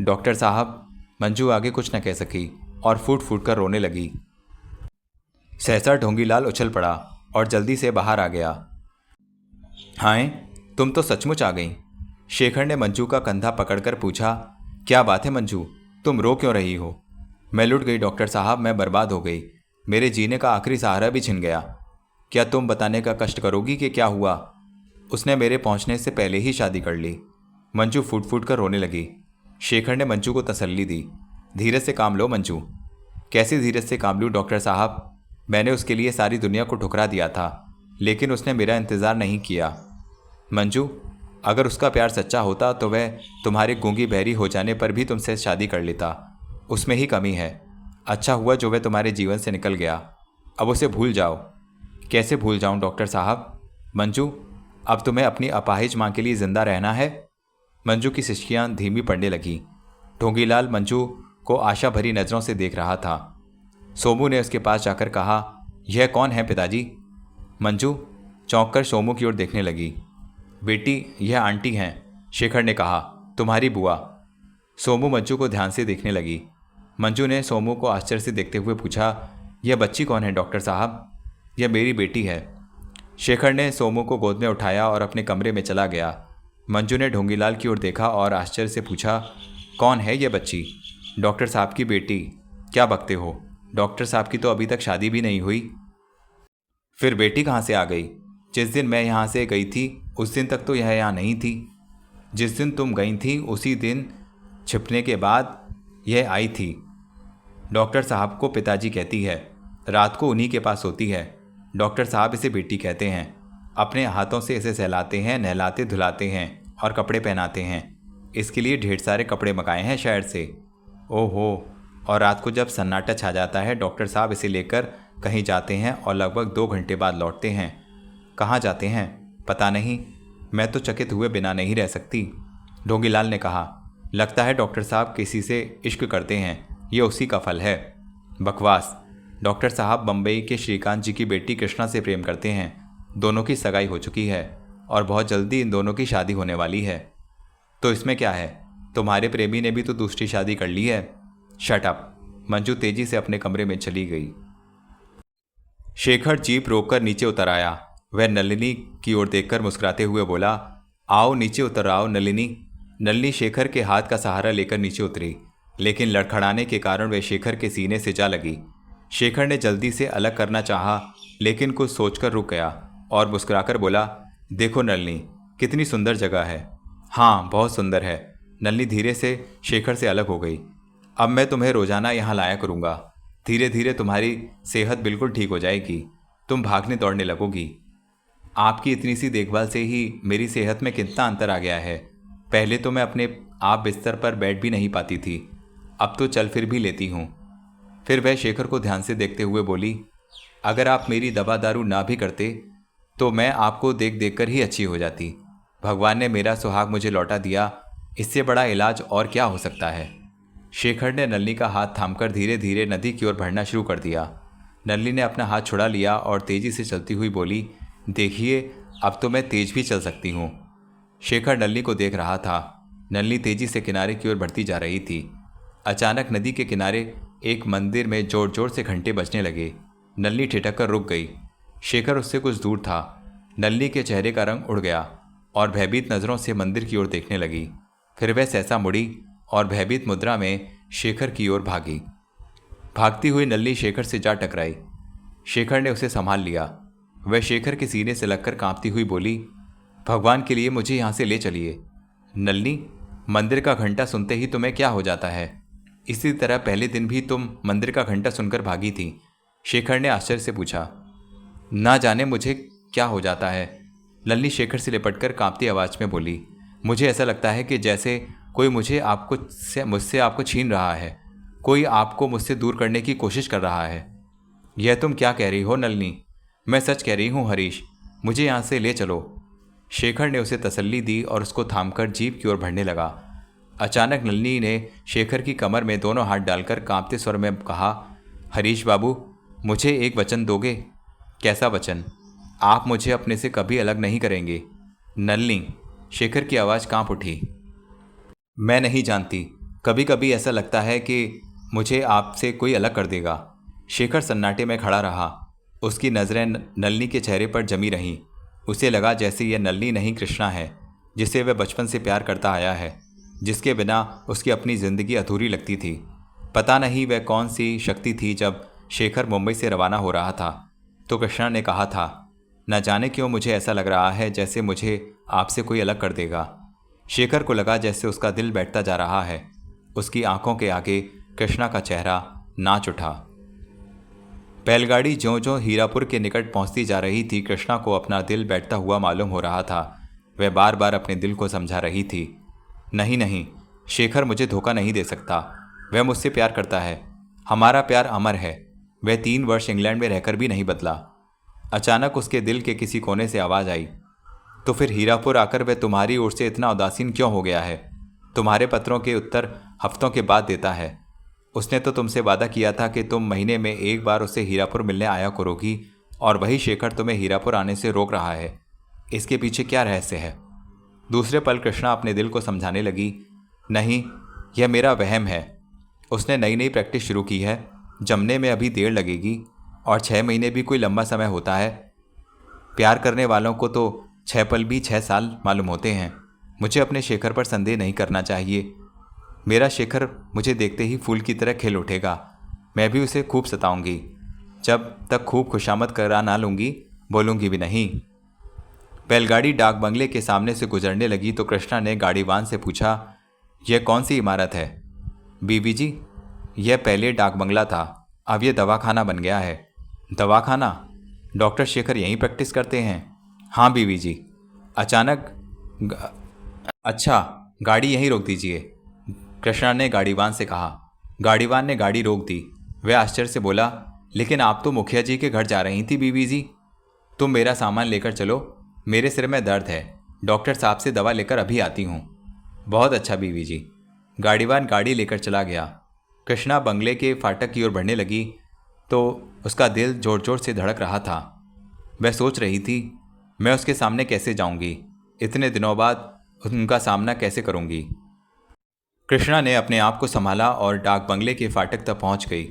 डॉक्टर साहब, मंजू आगे कुछ न कह सकी और फूट फूट कर रोने लगी। सहसा ढोंगीलाल उछल पड़ा और जल्दी से बाहर आ गया। हाय, तुम तो सचमुच आ गई। शेखर ने मंजू का कंधा पकड़कर पूछा, क्या बात है मंजू, तुम रो क्यों रही हो? मैं लुट गई डॉक्टर साहब, मैं बर्बाद हो गई। मेरे जीने का आखिरी सहारा भी छिन गया। क्या तुम बताने का कष्ट करोगी कि क्या हुआ? उसने मेरे पहुंचने से पहले ही शादी कर ली। मंजू फूट फूट कर रोने लगी। शेखर ने मंजू को तसल्ली दी। धीरज से काम लो मंजू। कैसे धीरज से काम लूँ डॉक्टर साहब? मैंने उसके लिए सारी दुनिया को ठुकरा दिया था, लेकिन उसने मेरा इंतज़ार नहीं किया। मंजू, अगर उसका प्यार सच्चा होता तो वह तुम्हारे गूंगी बहरी हो जाने पर भी तुमसे शादी कर लेता। उसमें ही कमी है। अच्छा हुआ जो वह तुम्हारे जीवन से निकल गया। अब उसे भूल जाओ। कैसे भूल जाऊं डॉक्टर साहब? मंजू, अब तुम्हें अपनी अपाहिज माँ के लिए जिंदा रहना है। मंजू की सिसकियाँ धीमी पड़ने लगीं। ढोंगीलाल मंजू को आशा भरी नज़रों से देख रहा था। सोमू ने उसके पास जाकर कहा, यह कौन है पिताजी? मंजू चौंक कर सोमू की ओर देखने लगी। बेटी, यह आंटी हैं, शेखर ने कहा, तुम्हारी बुआ। सोमू मंजू को ध्यान से देखने लगी। मंजू ने सोमू को आश्चर्य से देखते हुए पूछा, यह बच्ची कौन है डॉक्टर साहब? यह मेरी बेटी है। शेखर ने सोमू को गोद में उठाया और अपने कमरे में चला गया। मंजू ने ढोंगीलाल की ओर देखा और आश्चर्य से पूछा, कौन है यह बच्ची? डॉक्टर साहब की बेटी। क्या बकते हो? डॉक्टर साहब की तो अभी तक शादी भी नहीं हुई। फिर बेटी कहाँ से आ गई? जिस दिन मैं यहाँ से गई थी उस दिन तक तो यह यहाँ नहीं थी। जिस दिन तुम गई थी उसी दिन छिपने के बाद यह आई थी। डॉक्टर साहब को पिताजी कहती है, रात को उन्हीं के पास होती है। डॉक्टर साहब इसे बेटी कहते हैं। अपने हाथों से इसे सहलाते हैं, नहलाते धुलाते हैं और कपड़े पहनाते हैं। इसके लिए ढेर सारे कपड़े मंगाए हैं शहर से। ओहो, और रात को जब सन्नाटा छा जाता है डॉक्टर साहब इसे लेकर कहीं जाते हैं और लगभग 2 घंटे बाद लौटते हैं। कहाँ जाते हैं पता नहीं, मैं तो चकित हुए बिना नहीं रह सकती। ढोंगीलाल ने कहा, लगता है डॉक्टर साहब किसी से इश्क करते हैं, ये उसी का फल है। बकवास। डॉक्टर साहब बम्बई के श्रीकांत जी की बेटी कृष्णा से प्रेम करते हैं। दोनों की सगाई हो चुकी है और बहुत जल्दी इन दोनों की शादी होने वाली है। तो इसमें क्या है, तुम्हारे प्रेमी ने भी तो दूसरी शादी कर ली है। Shut up. मंजू तेजी से अपने कमरे में चली गई। शेखर जीप रोककर नीचे उतर आया। वह नलिनी की ओर देखकर मुस्कुराते हुए बोला, आओ नीचे उतर आओ नलिनी। नलिनी शेखर के हाथ का सहारा लेकर नीचे उतरी, लेकिन लड़खड़ाने के कारण वह शेखर के सीने से जा लगी। शेखर ने जल्दी से अलग करना चाहा, लेकिन कुछ सोचकर रुक गया और मुस्कुराकर बोला, देखो नलिनी, कितनी सुंदर जगह है। हाँ, बहुत सुंदर है। नलिनी धीरे से शेखर से अलग हो गई। अब मैं तुम्हें रोजाना यहाँ लाया करूँगा। धीरे धीरे तुम्हारी सेहत बिल्कुल ठीक हो जाएगी। तुम भागने दौड़ने लगोगी। आपकी इतनी सी देखभाल से ही मेरी सेहत में कितना अंतर आ गया है। पहले तो मैं अपने आप बिस्तर पर बैठ भी नहीं पाती थी, अब तो चल फिर भी लेती हूँ। फिर वह शेखर को ध्यान से देखते हुए बोली, अगर आप मेरी दवा दारू ना भी करते तो मैं आपको देख देख कर ही अच्छी हो जाती। भगवान ने मेरा सुहाग मुझे लौटा दिया, इससे बड़ा इलाज और क्या हो सकता है। शेखर ने नलिनी का हाथ थामकर धीरे धीरे नदी की ओर बढ़ना शुरू कर दिया। नलिनी ने अपना हाथ छुड़ा लिया और तेजी से चलती हुई बोली, देखिए अब तो मैं तेज भी चल सकती हूँ। शेखर नलिनी को देख रहा था। नलिनी तेजी से किनारे की ओर बढ़ती जा रही थी। अचानक नदी के किनारे एक मंदिर में जोर जोर से घंटे बजने लगे। नलिनी ठिठक कर रुक गई। शेखर उससे कुछ दूर था। नलिनी के चेहरे का रंग उड़ गया और भयभीत नज़रों से मंदिर की ओर देखने लगी। फिर वह सहसा मुड़ी और भयभीत मुद्रा में शेखर की ओर भागी। भागती हुई नल्ली शेखर से जा टकराई। शेखर ने उसे संभाल लिया। वह शेखर के सीने से लगकर कांपती हुई बोली, भगवान के लिए मुझे यहां से ले चलिए। नल्ली, मंदिर का घंटा सुनते ही तुम्हें क्या हो जाता है? इसी तरह पहले दिन भी तुम मंदिर का घंटा सुनकर भागी थी। शेखर ने आश्चर्य से पूछा। ना जाने मुझे क्या हो जाता है, नल्ली शेखर से लिपटकर कांपती आवाज में बोली। मुझे ऐसा लगता है कि जैसे कोई मुझसे आपको छीन रहा है, कोई आपको मुझसे दूर करने की कोशिश कर रहा है। यह तुम क्या कह रही हो नलिनी? मैं सच कह रही हूँ हरीश, मुझे यहाँ से ले चलो। शेखर ने उसे तसल्ली दी और उसको थामकर जीप की ओर बढ़ने लगा। अचानक नलिनी ने शेखर की कमर में दोनों हाथ डालकर कांपते स्वर में कहा, हरीश बाबू, मुझे एक वचन दोगे? कैसा वचन? आप मुझे अपने से कभी अलग नहीं करेंगे। नलिनी, शेखर की आवाज़ कांप उठी। मैं नहीं जानती, कभी कभी ऐसा लगता है कि मुझे आपसे कोई अलग कर देगा। शेखर सन्नाटे में खड़ा रहा। उसकी नज़रें नलिनी के चेहरे पर जमी रहीं। उसे लगा जैसे यह नलिनी नहीं, कृष्णा है, जिसे वह बचपन से प्यार करता आया है, जिसके बिना उसकी अपनी ज़िंदगी अधूरी लगती थी। पता नहीं वह कौन सी शक्ति थी। जब शेखर मुंबई से रवाना हो रहा था तो कृष्णा ने कहा था, न जाने क्यों मुझे ऐसा लग रहा है जैसे मुझे आपसे कोई अलग कर देगा। शेखर को लगा जैसे उसका दिल बैठता जा रहा है। उसकी आंखों के आगे कृष्णा का चेहरा नाच उठा। बैलगाड़ी ज्यों-ज्यों हीरापुर के निकट पहुंचती जा रही थी, कृष्णा को अपना दिल बैठता हुआ मालूम हो रहा था। वह बार बार अपने दिल को समझा रही थी, नहीं नहीं, शेखर मुझे धोखा नहीं दे सकता। वह मुझसे प्यार करता है, हमारा प्यार अमर है। वह 3 वर्ष इंग्लैंड में रहकर भी नहीं बदला। अचानक उसके दिल के किसी कोने से आवाज़ आई, तो फिर हीरापुर आकर वह तुम्हारी ओर से इतना उदासीन क्यों हो गया है? तुम्हारे पत्रों के उत्तर हफ्तों के बाद देता है। उसने तो तुमसे वादा किया था कि तुम महीने में एक बार उससे हीरापुर मिलने आया करोगी, और वही शेखर तुम्हें हीरापुर आने से रोक रहा है। इसके पीछे क्या रहस्य है? दूसरे पल कृष्णा अपने दिल को समझाने लगी, नहीं, यह मेरा वहम है। उसने नई नई प्रैक्टिस शुरू की है, जमने में अभी देर लगेगी, और 6 महीने भी कोई लंबा समय होता है। प्यार करने वालों को तो 6 पल भी 6 साल मालूम होते हैं। मुझे अपने शेखर पर संदेह नहीं करना चाहिए। मेरा शेखर मुझे देखते ही फूल की तरह खिल उठेगा। मैं भी उसे खूब सताऊंगी, जब तक खूब खुशामद करा ना लूंगी, बोलूंगी भी नहीं। बैलगाड़ी डाक बंगले के सामने से गुजरने लगी तो कृष्णा ने गाड़ीवान से पूछा, यह कौन सी इमारत है? बीबी जी, यह पहले डाक बंगला था, अब यह दवाखाना बन गया है। दवाखाना? डॉक्टर शेखर यहीं प्रैक्टिस करते हैं? हाँ बीबी जी। अच्छा, गाड़ी यहीं रोक दीजिए, कृष्णा ने गाड़ीवान से कहा। गाड़ीवान ने गाड़ी रोक दी। वह आश्चर्य से बोला, लेकिन आप तो मुखिया जी के घर जा रही थी बीबी जी। तुम मेरा सामान लेकर चलो, मेरे सिर में दर्द है, डॉक्टर साहब से दवा लेकर अभी आती हूँ। बहुत अच्छा बीबी जी। गाड़ीवान गाड़ी लेकर चला गया। कृष्णा बंगले के फाटक की ओर बढ़ने लगी तो उसका दिल जोर जोर से धड़क रहा था। वह सोच रही थी, मैं उसके सामने कैसे जाऊंगी? इतने दिनों बाद उनका सामना कैसे करूंगी? कृष्णा ने अपने आप को संभाला और डाक बंगले के फाटक तक पहुंच गई।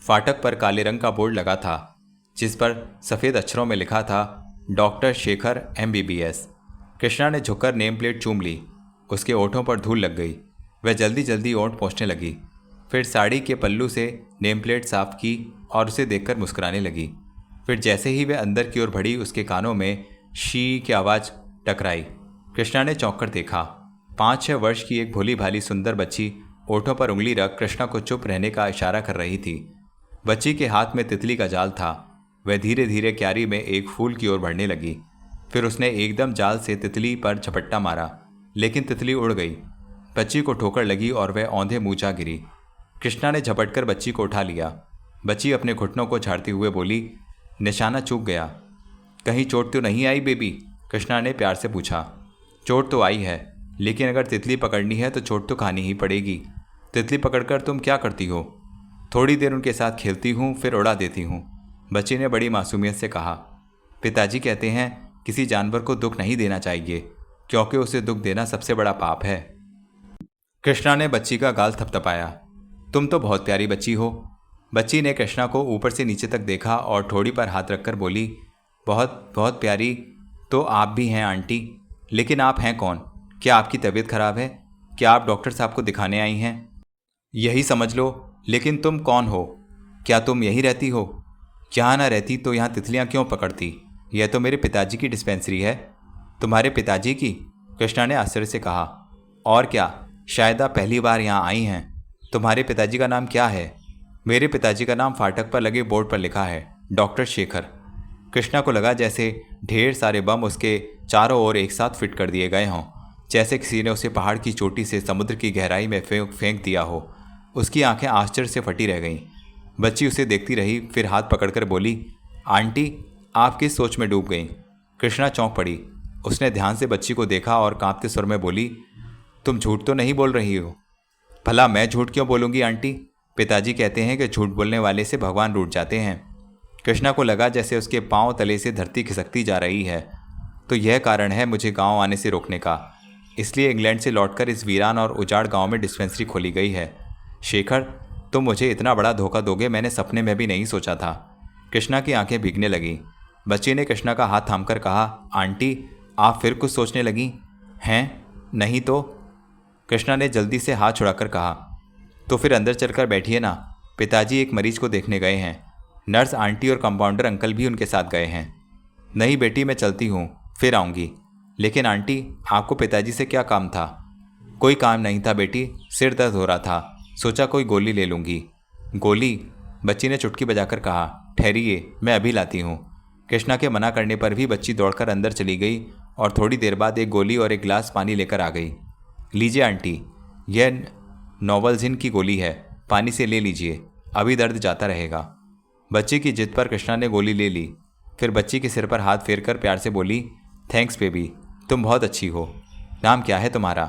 फाटक पर काले रंग का बोर्ड लगा था, जिस पर सफ़ेद अक्षरों में लिखा था, डॉक्टर शेखर MBBS। कृष्णा ने झुककर नेम प्लेट चूम ली। उसके ओंठों पर धूल लग गई। वह जल्दी जल्दी ओंठ पोंछने लगी, फिर साड़ी के पल्लू से नेम प्लेट साफ की और उसे देखकर मुस्कुराने लगी। फिर जैसे ही वह अंदर की ओर बढ़ी, उसके कानों में शी की आवाज़ टकराई। कृष्णा ने चौंक कर देखा। 5-6 वर्ष की एक भोली भाली सुंदर बच्ची ओठों पर उंगली रख कृष्णा को चुप रहने का इशारा कर रही थी। बच्ची के हाथ में तितली का जाल था। वह धीरे धीरे क्यारी में एक फूल की ओर बढ़ने लगी। फिर उसने एकदम जाल से तितली पर झपट्टा मारा, लेकिन तितली उड़ गई। बच्ची को ठोकर लगी और वह औंधे मुँह जा गिरी। कृष्णा ने झपटकर बच्ची को उठा लिया। बच्ची अपने घुटनों को झाड़ते हुए बोली, निशाना चूक गया। कहीं चोट तो नहीं आई बेबी? कृष्णा ने प्यार से पूछा। चोट तो आई है, लेकिन अगर तितली पकड़नी है तो चोट तो खानी ही पड़ेगी। तितली पकड़कर तुम क्या करती हो? थोड़ी देर उनके साथ खेलती हूँ, फिर उड़ा देती हूँ, बच्ची ने बड़ी मासूमियत से कहा। पिताजी कहते हैं किसी जानवर को दुख नहीं देना चाहिए, क्योंकि उसे दुख देना सबसे बड़ा पाप है। कृष्णा ने बच्ची का गाल थपथपाया। तुम तो बहुत प्यारी बच्ची हो। बच्ची ने कृष्णा को ऊपर से नीचे तक देखा और ठोड़ी पर हाथ रखकर बोली, बहुत बहुत प्यारी तो आप भी हैं आंटी, लेकिन आप हैं कौन? क्या आपकी तबीयत खराब है? क्या आप डॉक्टर साहब को दिखाने आई हैं? यही समझ लो। लेकिन तुम कौन हो? क्या तुम यहीं रहती हो? यहाँ ना रहती तो यहाँ तितलियाँ क्यों पकड़ती? यह तो मेरे पिताजी की डिस्पेंसरी है। तुम्हारे पिताजी की? कृष्णा ने आश्चर्य से कहा। और क्या, शायद आप पहली बार यहाँ आई हैं। तुम्हारे पिताजी का नाम क्या है? मेरे पिताजी का नाम फाटक पर लगे बोर्ड पर लिखा है, डॉक्टर शेखर। कृष्णा को लगा जैसे ढेर सारे बम उसके चारों ओर एक साथ फिट कर दिए गए हों, जैसे किसी ने उसे पहाड़ की चोटी से समुद्र की गहराई में फेंक दिया हो। उसकी आंखें आश्चर्य से फटी रह गईं। बच्ची उसे देखती रही, फिर हाथ पकड़कर बोली, आंटी, आप किस सोच में डूब गईं? कृष्णा चौंक पड़ी। उसने ध्यान से बच्ची को देखा और कांपते स्वर में बोली, तुम झूठ तो नहीं बोल रही हो? भला मैं झूठ क्यों बोलूंगी आंटी? पिताजी कहते हैं कि झूठ बोलने वाले से भगवान रूठ जाते हैं। कृष्णा को लगा जैसे उसके पांव तले से धरती खिसकती जा रही है। तो यह कारण है मुझे गांव आने से रोकने का। इसलिए इंग्लैंड से लौटकर इस वीरान और उजाड़ गांव में डिस्पेंसरी खोली गई है। शेखर, तुम मुझे इतना बड़ा धोखा दोगे मैंने सपने में भी नहीं सोचा था। कृष्णा की आंखें भीगने लगीं। बच्ची ने कृष्णा का हाथ थामकर कहा, आंटी, आप फिर कुछ सोचने लगी हैं? नहीं तो? कृष्णा ने जल्दी से हाथ छुड़ाकर कहा, तो फिर अंदर चलकर बैठिए ना। पिताजी एक मरीज को देखने गए हैं। नर्स आंटी और कंपाउंडर अंकल भी उनके साथ गए हैं। नहीं बेटी, मैं चलती हूँ, फिर आऊँगी। लेकिन आंटी, आपको पिताजी से क्या काम था? कोई काम नहीं था बेटी, सिर दर्द हो रहा था, सोचा कोई गोली ले लूँगी। गोली? बच्ची ने चुटकी बजाकर कहा, ठहरिए, मैं अभी लाती हूँ। कृष्णा के मना करने पर भी बच्ची दौड़कर अंदर चली गई और थोड़ी देर बाद एक गोली और एक गिलास पानी लेकर आ गई। लीजिए आंटी, यह नोवल्जिन की गोली है, पानी से ले लीजिए, अभी दर्द जाता रहेगा। बच्ची की जिद पर कृष्णा ने गोली ले ली। फिर बच्ची के सिर पर हाथ फेरकर प्यार से बोली, थैंक्स बेबी, तुम बहुत अच्छी हो। नाम क्या है तुम्हारा?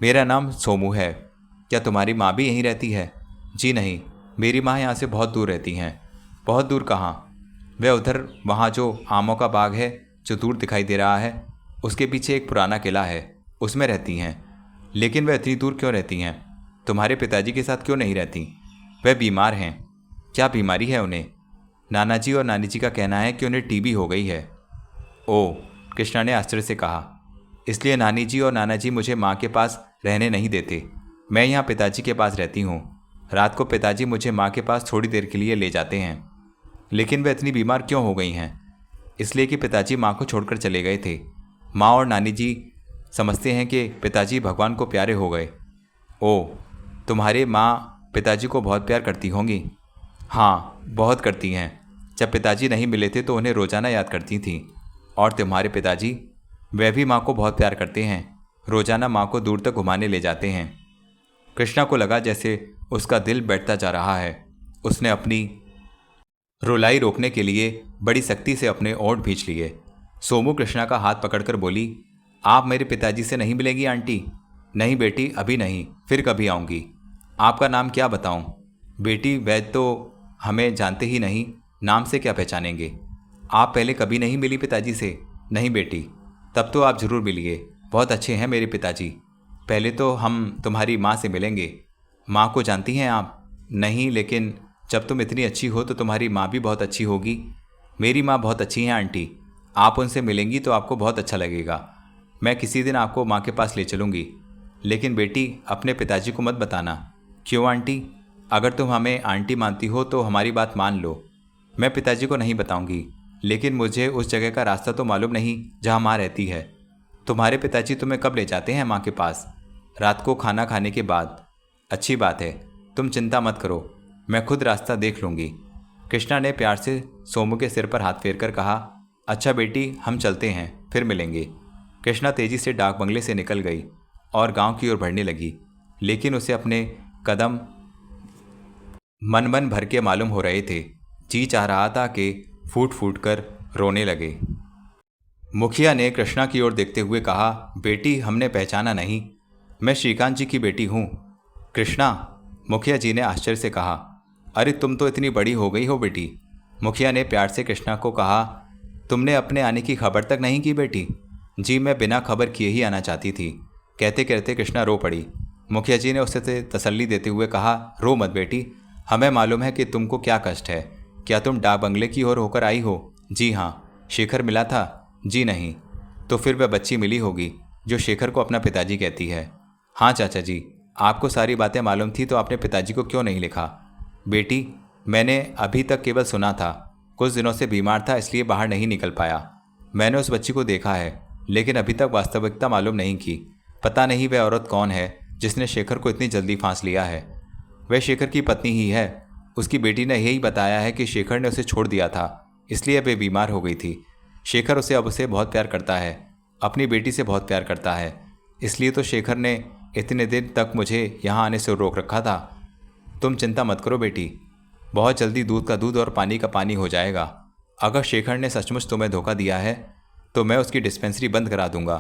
मेरा नाम सोमू है। क्या तुम्हारी माँ भी यहीं रहती है? जी नहीं, मेरी माँ यहाँ से बहुत दूर रहती हैं। बहुत दूर कहाँ? वह उधर, वहाँ जो आमों का बाग है जो दूर दिखाई दे रहा है, उसके पीछे एक पुराना किला है, उसमें रहती हैं। लेकिन वह इतनी दूर क्यों रहती हैं? तुम्हारे पिताजी के साथ क्यों नहीं रहती? वह बीमार हैं। क्या बीमारी है उन्हें? नाना जी और नानी जी का कहना है कि उन्हें टीबी हो गई है। ओह, कृष्णा ने आश्चर्य से कहा। इसलिए नानी जी और नाना जी मुझे माँ के पास रहने नहीं देते। मैं यहाँ पिताजी के पास रहती हूँ। रात को पिताजी मुझे माँ के पास थोड़ी देर के लिए ले जाते हैं। लेकिन वह इतनी बीमार क्यों हो गई हैं? इसलिए कि पिताजी माँ को छोड़कर चले गए थे। माँ और नानी जी समझते हैं कि पिताजी भगवान को प्यारे हो गए। ओह, तुम्हारे माँ पिताजी को बहुत प्यार करती होंगी। हाँ, बहुत करती हैं। जब पिताजी नहीं मिले थे तो उन्हें रोज़ाना याद करती थीं। और तुम्हारे पिताजी? वह भी माँ को बहुत प्यार करते हैं, रोज़ाना माँ को दूर तक घुमाने ले जाते हैं। कृष्णा को लगा जैसे उसका दिल बैठता जा रहा है। उसने अपनी रुलाई रोकने के लिए बड़ी सख्ती से अपने ओंठ भींच लिए। सोमू कृष्णा का हाथ पकड़कर बोली, आप मेरे पिताजी से नहीं मिलेंगी आंटी? नहीं बेटी, अभी नहीं, फिर कभी आऊँगी। आपका नाम क्या बताऊँ? बेटी, वैद्य तो हमें जानते ही नहीं, नाम से क्या पहचानेंगे? आप पहले कभी नहीं मिली पिताजी से? नहीं बेटी, तब तो आप जरूर मिलिए, बहुत अच्छे हैं मेरे पिताजी। पहले तो हम तुम्हारी माँ से मिलेंगे। माँ को जानती हैं आप? नहीं, लेकिन जब तुम इतनी अच्छी हो तो तुम्हारी माँ भी बहुत अच्छी होगी। मेरी माँ बहुत अच्छी हैं आंटी, आप उनसे मिलेंगी तो आपको बहुत अच्छा लगेगा। मैं किसी दिन आपको माँ के पास ले चलूँगी। लेकिन बेटी, अपने पिताजी को मत बताना। क्यों आंटी? अगर तुम हमें आंटी मानती हो तो हमारी बात मान लो। मैं पिताजी को नहीं बताऊंगी, लेकिन मुझे उस जगह का रास्ता तो मालूम नहीं जहाँ माँ रहती है। तुम्हारे पिताजी तुम्हें कब ले जाते हैं माँ के पास? रात को खाना खाने के बाद। अच्छी बात है, तुम चिंता मत करो, मैं खुद रास्ता देख लूँगी। कृष्णा ने प्यार से सोमू के सिर पर हाथ फेरकर कहा, अच्छा बेटी, हम चलते हैं, फिर मिलेंगे। कृष्णा तेजी से डाक बंगले से निकल गई और गांव की ओर बढ़ने लगी। लेकिन उसे अपने कदम मन मन भर के मालूम हो रहे थे। जी चाह रहा था कि फूट फूट कर रोने लगे। मुखिया ने कृष्णा की ओर देखते हुए कहा, बेटी, हमने पहचाना नहीं, मैं श्रीकांत जी की बेटी हूँ। कृष्णा? मुखिया जी ने आश्चर्य से कहा, अरे तुम तो इतनी बड़ी हो गई हो बेटी। मुखिया ने प्यार से कृष्णा को कहा, तुमने अपने आने की खबर तक नहीं की बेटी? जी, मैं बिना खबर किए ही आना चाहती थी। कहते कहते कृष्णा रो पड़ी। मुखिया जी ने उसे तसल्ली देते हुए कहा, रो मत बेटी, हमें मालूम है कि तुमको क्या कष्ट है। क्या तुम डाक बंगले की ओर होकर आई हो? जी हाँ। शेखर मिला था? जी नहीं। तो फिर वह बच्ची मिली होगी जो शेखर को अपना पिताजी कहती है। हाँ चाचा जी, आपको सारी बातें मालूम थी तो आपने पिताजी को क्यों नहीं लिखा? बेटी, मैंने अभी तक केवल सुना था। कुछ दिनों से बीमार था इसलिए बाहर नहीं निकल पाया। मैंने उस बच्ची को देखा है लेकिन अभी तक वास्तविकता मालूम नहीं की। पता नहीं वह औरत कौन है जिसने शेखर को इतनी जल्दी फांस लिया है। वह शेखर की पत्नी ही है। उसकी बेटी ने यही बताया है कि शेखर ने उसे छोड़ दिया था इसलिए वे बीमार हो गई थी। शेखर उसे बहुत प्यार करता है, अपनी बेटी से बहुत प्यार करता है। इसलिए तो शेखर ने इतने दिन तक मुझे यहाँ आने से रोक रखा था। तुम चिंता मत करो बेटी, बहुत जल्दी दूध का दूध और पानी का पानी हो जाएगा। अगर शेखर ने सचमुच तुम्हें धोखा दिया है तो मैं उसकी डिस्पेंसरी बंद करा दूंगा,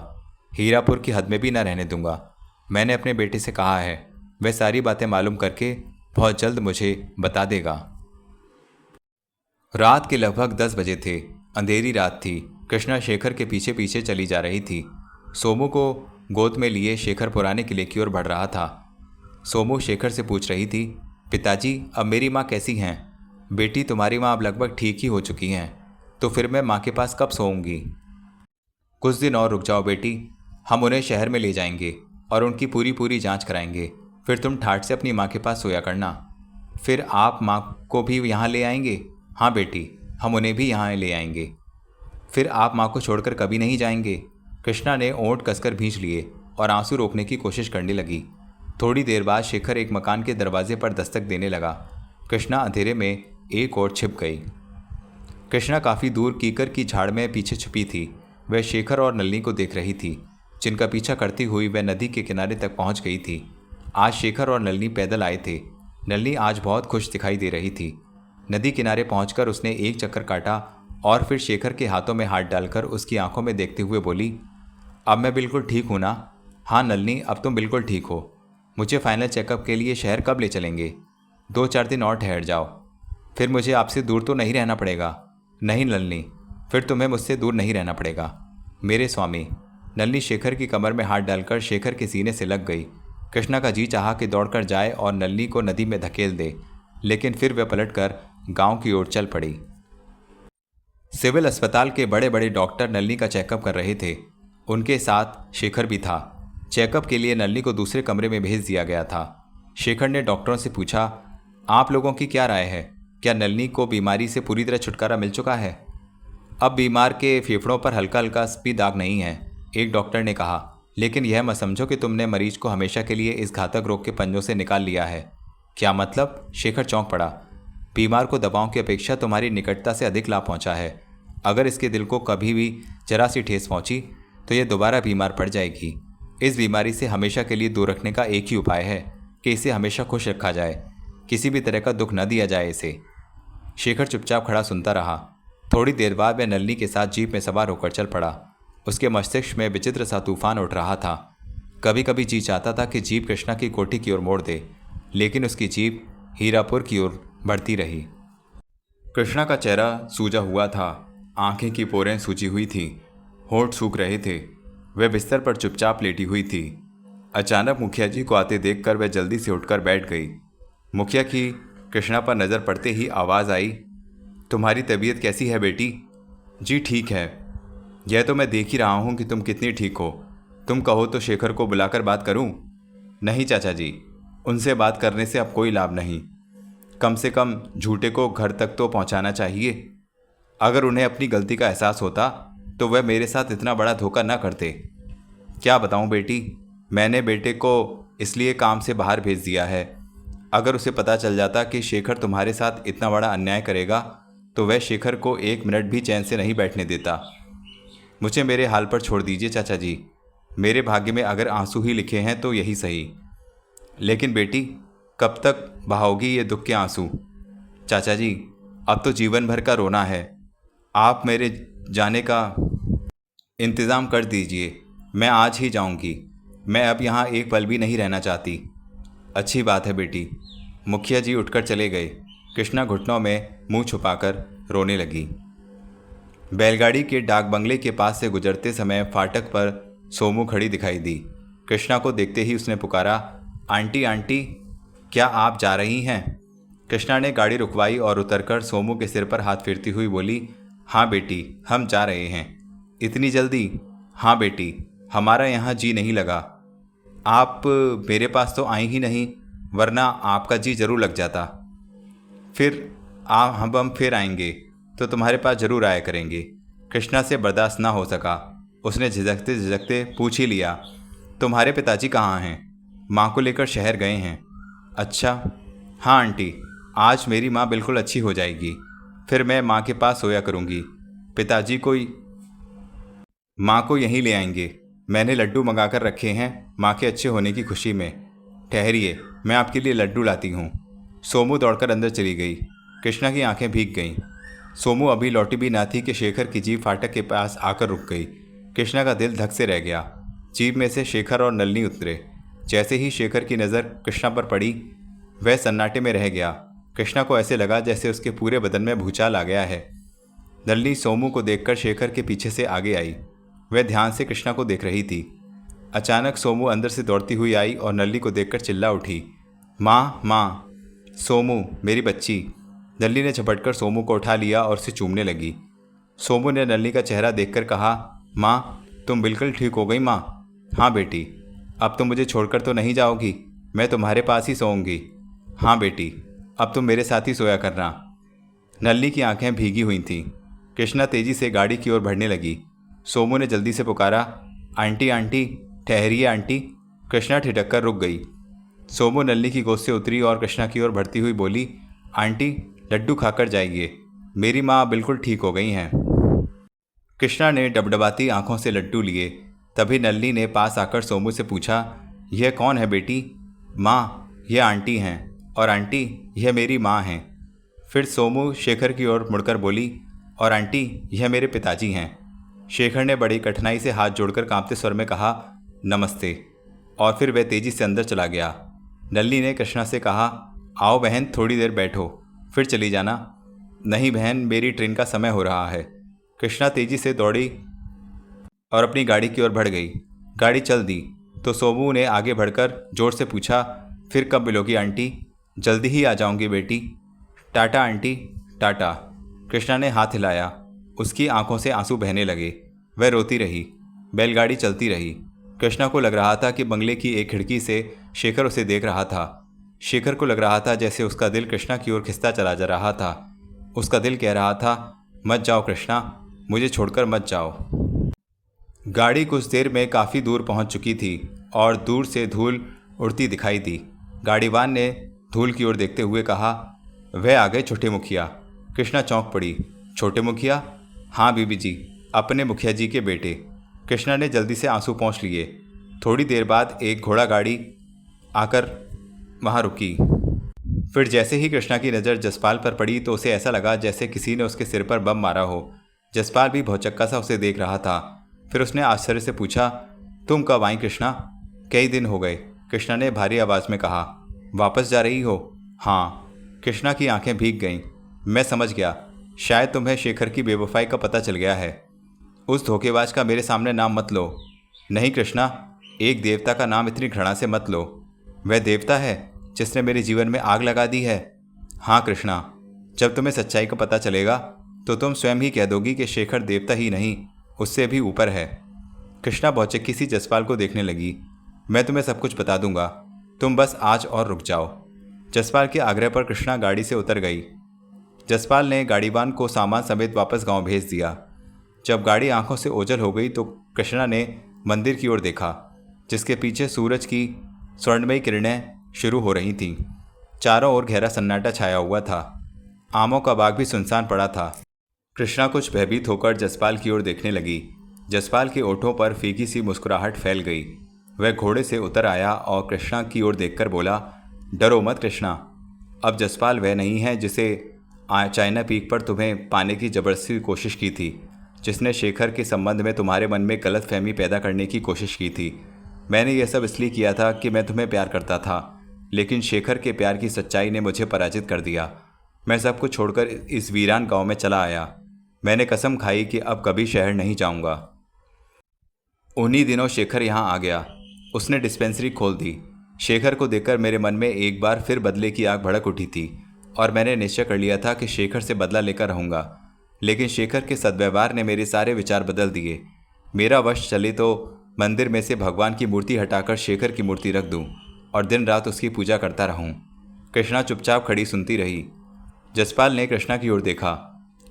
हीरापुर की हद में भी न रहने दूंगा। मैंने अपने बेटे से कहा है, वह सारी बातें मालूम करके बहुत जल्द मुझे बता देगा। रात के लगभग 10 बजे थे। अंधेरी रात थी। कृष्णा शेखर के पीछे पीछे चली जा रही थी। सोमू को गोद में लिए शेखर पुराने किले की ओर बढ़ रहा था। सोमू शेखर से पूछ रही थी, पिताजी अब मेरी माँ कैसी हैं? बेटी, तुम्हारी माँ अब लगभग ठीक ही हो चुकी हैं, तो फिर मैं माँ के पास कब सोऊंगी? कुछ दिन और रुक जाओ बेटी, हम उन्हें शहर में ले जाएंगे और उनकी पूरी पूरी जांच कराएंगे। फिर तुम ठाठ से अपनी माँ के पास सोया करना। फिर आप माँ को भी यहाँ ले आएंगे? हाँ बेटी, हम उन्हें भी यहाँ ले आएंगे। फिर आप माँ को छोड़कर कभी नहीं जाएंगे? कृष्णा ने ओंठ कसकर भींच लिए और आंसू रोकने की कोशिश करने लगी। थोड़ी देर बाद शेखर एक मकान के दरवाजे पर दस्तक देने लगा। कृष्णा अंधेरे में एक ओर छिप गई। कृष्णा काफ़ी दूर कीकर की झाड़ में पीछे छुपी थी। वह शेखर और नलिनी को देख रही थी, जिनका पीछा करती हुई वह नदी के किनारे तक पहुंच गई थी। आज शेखर और नलिनी पैदल आए थे। नलिनी आज बहुत खुश दिखाई दे रही थी। नदी किनारे पहुंचकर उसने एक चक्कर काटा और फिर शेखर के हाथों में हाथ डालकर उसकी आंखों में देखते हुए बोली, अब मैं बिल्कुल ठीक हूँ ना? हाँ नलिनी, अब तुम बिल्कुल ठीक हो। मुझे फाइनल चेकअप के लिए शहर कब ले चलेंगे? 2-4 दिन और ठहर जाओ, फिर मुझे आपसे दूर तो नहीं रहना पड़ेगा। नहीं नलिनी, फिर तुम्हें मुझसे दूर नहीं रहना पड़ेगा मेरे स्वामी। नलिनी शेखर की कमर में हाथ डालकर शेखर के सीने से लग गई। कृष्णा का जी चाहा कि दौड़कर जाए और नलिनी को नदी में धकेल दे, लेकिन फिर वह पलटकर गांव की ओर चल पड़ी। सिविल अस्पताल के बड़े बड़े डॉक्टर नलिनी का चेकअप कर रहे थे। उनके साथ शेखर भी था। चेकअप के लिए नलिनी को दूसरे कमरे में भेज दिया गया था। शेखर ने डॉक्टरों से पूछा, आप लोगों की क्या राय है? क्या नलिनी को बीमारी से पूरी तरह छुटकारा मिल चुका है? अब बीमार के फेफड़ों पर हल्का हल्का भी दाग नहीं है, एक डॉक्टर ने कहा, लेकिन यह मत समझो कि तुमने मरीज को हमेशा के लिए इस घातक रोग के पंजों से निकाल लिया है। क्या मतलब? शेखर चौंक पड़ा। बीमार को दवाओं की अपेक्षा तुम्हारी निकटता से अधिक लाभ पहुंचा है। अगर इसके दिल को कभी भी जरा सी ठेस पहुंची तो यह दोबारा बीमार पड़ जाएगी। इस बीमारी से हमेशा के लिए दूर रखने का एक ही उपाय है कि इसे हमेशा खुश रखा जाए, किसी भी तरह का दुख न दिया जाए इसे। शेखर चुपचाप खड़ा सुनता रहा। थोड़ी देर बाद वह नलिनी के साथ जीप में सवार होकर चल पड़ा। उसके मस्तिष्क में विचित्र सा तूफान उठ रहा था। कभी कभी जी चाहता था कि जीप कृष्णा की कोठी की ओर मोड़ दे, लेकिन उसकी जीप हीरापुर की ओर बढ़ती रही। कृष्णा का चेहरा सूजा हुआ था, आंखें की पोरें सूजी हुई थीं, होंठ सूख रहे थे। वह बिस्तर पर चुपचाप लेटी हुई थी। अचानक मुखिया जी को आते देखकर वह जल्दी से उठकर बैठ गई। मुखिया की कृष्णा पर नज़र पड़ते ही आवाज़ आई, तुम्हारी तबीयत कैसी है बेटी? जी ठीक है। यह तो मैं देख ही रहा हूँ कि तुम कितनी ठीक हो। तुम कहो तो शेखर को बुलाकर बात करूँ? नहीं चाचा जी, उनसे बात करने से अब कोई लाभ नहीं। कम से कम झूठे को घर तक तो पहुँचाना चाहिए। अगर उन्हें अपनी गलती का एहसास होता तो वह मेरे साथ इतना बड़ा धोखा न करते। क्या बताऊँ बेटी, मैंने बेटे को इसलिए काम से बाहर भेज दिया है। अगर उसे पता चल जाता कि शेखर तुम्हारे साथ इतना बड़ा अन्याय करेगा तो वह शेखर को 1 मिनट भी चैन से नहीं बैठने देता। मुझे मेरे हाल पर छोड़ दीजिए चाचा जी। मेरे भाग्य में अगर आंसू ही लिखे हैं तो यही सही। लेकिन बेटी, कब तक बहाओगी ये दुख के आंसू? चाचा जी, अब तो जीवन भर का रोना है। आप मेरे जाने का इंतज़ाम कर दीजिए। मैं आज ही जाऊंगी। मैं अब यहाँ एक पल भी नहीं रहना चाहती। अच्छी बात है बेटी। मुखिया जी उठकर चले गए। कृष्णा घुटनों में मुंह छुपाकर रोने लगी। बैलगाड़ी के डाक बंगले के पास से गुजरते समय फाटक पर सोमू खड़ी दिखाई दी। कृष्णा को देखते ही उसने पुकारा, आंटी आंटी, क्या आप जा रही हैं? कृष्णा ने गाड़ी रुकवाई और उतरकर सोमू के सिर पर हाथ फेरती हुई बोली, हाँ बेटी, हम जा रहे हैं। इतनी जल्दी? हाँ बेटी, हमारा यहाँ जी नहीं लगा। आप मेरे पास तो आई ही नहीं, वरना आपका जी जरूर लग जाता। फिर हम फिर आएंगे तो तुम्हारे पास जरूर आया करेंगे। कृष्णा से बर्दाश्त ना हो सका। उसने झिझकते झिझकते पूछ ही लिया, तुम्हारे पिताजी कहाँ हैं? माँ को लेकर शहर गए हैं। अच्छा। हाँ आंटी, आज मेरी माँ बिल्कुल अच्छी हो जाएगी, फिर मैं माँ के पास सोया करूँगी। पिताजी को माँ को यहीं ले आएंगे। मैंने लड्डू मंगाकर रखे हैं माँ के अच्छे होने की खुशी में। ठहरिए, मैं आपके लिए लड्डू लाती हूँ। सोमू दौड़कर अंदर चली गई। कृष्णा की आंखें भीग गईं। सोमू अभी लौटी भी ना थी कि शेखर की जीप फाटक के पास आकर रुक गई। कृष्णा का दिल धक से रह गया। जीप में से शेखर और नलिनी उतरे। जैसे ही शेखर की नज़र कृष्णा पर पड़ी, वह सन्नाटे में रह गया। कृष्णा को ऐसे लगा जैसे उसके पूरे बदन में भूचाल आ गया है। नलिनी सोमू को देखकर शेखर के पीछे से आगे आई। वह ध्यान से कृष्णा को देख रही थी। अचानक सोमू अंदर से दौड़ती हुई आई और नलिनी को देखकर चिल्ला उठी, माँ माँ, सोमू मेरी बच्ची। नलिनी ने झपटकर सोमू को उठा लिया और उसे चूमने लगी। सोमू ने नलिनी का चेहरा देखकर कहा, माँ तुम बिल्कुल ठीक हो गई माँ? हाँ बेटी, अब तुम मुझे छोड़कर तो नहीं जाओगी? मैं तुम्हारे पास ही सोऊंगी। हाँ बेटी, अब तुम मेरे साथ ही सोया करना। नलिनी की आंखें भीगी हुई थीं। कृष्णा तेजी से गाड़ी की ओर बढ़ने लगी। सोमू ने जल्दी से पुकारा, आंटी आंटी, ठहरिए आंटी। कृष्णा ठिठक कर रुक गई। सोमू नलिनी की गोद से उतरी और कृष्णा की ओर बढ़ती हुई बोली, आंटी लड्डू खाकर जाइए, मेरी माँ बिल्कुल ठीक हो गई हैं। कृष्णा ने डबडबाती आंखों से लड्डू लिए। तभी नलिनी ने पास आकर सोमू से पूछा, यह कौन है बेटी? माँ, यह आंटी हैं, और आंटी यह मेरी माँ हैं। फिर सोमू शेखर की ओर मुड़कर बोली, और आंटी यह मेरे पिताजी हैं। शेखर ने बड़ी कठिनाई से हाथ जोड़कर कांपते स्वर में कहा, नमस्ते, और फिर वह तेजी से अंदर चला गया। नलिनी ने कृष्णा से कहा, आओ बहन थोड़ी देर बैठो, फिर चली जाना। नहीं बहन, मेरी ट्रेन का समय हो रहा है। कृष्णा तेजी से दौड़ी और अपनी गाड़ी की ओर बढ़ गई। गाड़ी चल दी तो सोमू ने आगे बढ़कर जोर से पूछा, फिर कब मिलोगी आंटी? जल्दी ही आ जाऊंगी बेटी। टाटा आंटी, टाटा। कृष्णा ने हाथ हिलाया। उसकी आंखों से आंसू बहने लगे। वह रोती रही। बैलगाड़ी चलती रही। कृष्णा को लग रहा था कि बंगले की एक खिड़की से शेखर उसे देख रहा था। शेखर को लग रहा था जैसे उसका दिल कृष्णा की ओर खिंचता चला जा रहा था। उसका दिल कह रहा था, मत जाओ कृष्णा, मुझे छोड़कर मत जाओ। गाड़ी कुछ देर में काफ़ी दूर पहुंच चुकी थी और दूर से धूल उड़ती दिखाई दी। गाड़ीवान ने धूल की ओर देखते हुए कहा, वह आ गए छोटे मुखिया। कृष्णा चौंक पड़ी। छोटे मुखिया? हाँ बीबी जी, अपने मुखिया जी के बेटे। कृष्णा ने जल्दी से आंसू पोंछ लिए। थोड़ी देर बाद एक घोड़ा गाड़ी आकर वहाँ रुकी। फिर जैसे ही कृष्णा की नज़र जसपाल पर पड़ी तो उसे ऐसा लगा जैसे किसी ने उसके सिर पर बम मारा हो। जसपाल भी भौचक्का सा उसे देख रहा था। फिर उसने आश्चर्य से पूछा, तुम कब आई कृष्णा? कई दिन हो गए, कृष्णा ने भारी आवाज़ में कहा। वापस जा रही हो? हाँ। कृष्णा की आंखें भीग गईं। मैं समझ गया, शायद तुम्हें शेखर की बेवफाई का पता चल गया है। उस धोखेबाज का मेरे सामने नाम मत लो। नहीं कृष्णा, एक देवता का नाम इतनी घृणा से मत लो। वह देवता है जिसने मेरे जीवन में आग लगा दी है। हाँ कृष्णा, जब तुम्हें सच्चाई का पता चलेगा तो तुम स्वयं ही कह दोगी कि शेखर देवता ही नहीं, उससे भी ऊपर है। कृष्णा भौचक्की सी जसपाल को देखने लगी। मैं तुम्हें सब कुछ बता दूंगा, तुम बस आज और रुक जाओ। जसपाल के आग्रह पर कृष्णा गाड़ी से उतर गई। जसपाल ने गाड़ीवान को सामान समेत वापस गांव भेज दिया। जब गाड़ी आंखों से ओझल हो गई तो कृष्णा ने मंदिर की ओर देखा, जिसके पीछे सूरज की स्वर्णमयी किरणें शुरू हो रही थीं। चारों ओर गहरा सन्नाटा छाया हुआ था। आमों का बाग भी सुनसान पड़ा था। कृष्णा कुछ भयभीत होकर जसपाल की ओर देखने लगी। जसपाल के ओठों पर फीकी सी मुस्कुराहट फैल गई। वह घोड़े से उतर आया और कृष्णा की ओर देखकर बोला, डरो मत कृष्णा। अब जसपाल वह नहीं है जिसे चाइना पीक पर तुम्हें पाने की जबरदस्ती कोशिश की थी, जिसने शेखर के संबंध में तुम्हारे मन में गलत फहमी पैदा करने की कोशिश की थी। मैंने यह सब इसलिए किया था कि मैं तुम्हें प्यार करता था, लेकिन शेखर के प्यार की सच्चाई ने मुझे पराजित कर दिया। मैं सब कुछ छोड़कर इस वीरान गांव में चला आया। मैंने कसम खाई कि अब कभी शहर नहीं जाऊंगा। उन्हीं दिनों शेखर यहाँ आ गया। उसने डिस्पेंसरी खोल दी। शेखर को देखकर मेरे मन में एक बार फिर बदले की आग भड़क उठी थी और मैंने निश्चय कर लिया था कि शेखर से बदला लेकर रहूँगा। लेकिन शेखर के सद्व्यवहार ने मेरे सारे विचार बदल दिए। मेरा वश चले तो मंदिर में से भगवान की मूर्ति हटाकर शेखर की मूर्ति रख दूं और दिन रात उसकी पूजा करता रहूं। कृष्णा चुपचाप खड़ी सुनती रही। जसपाल ने कृष्णा की ओर देखा।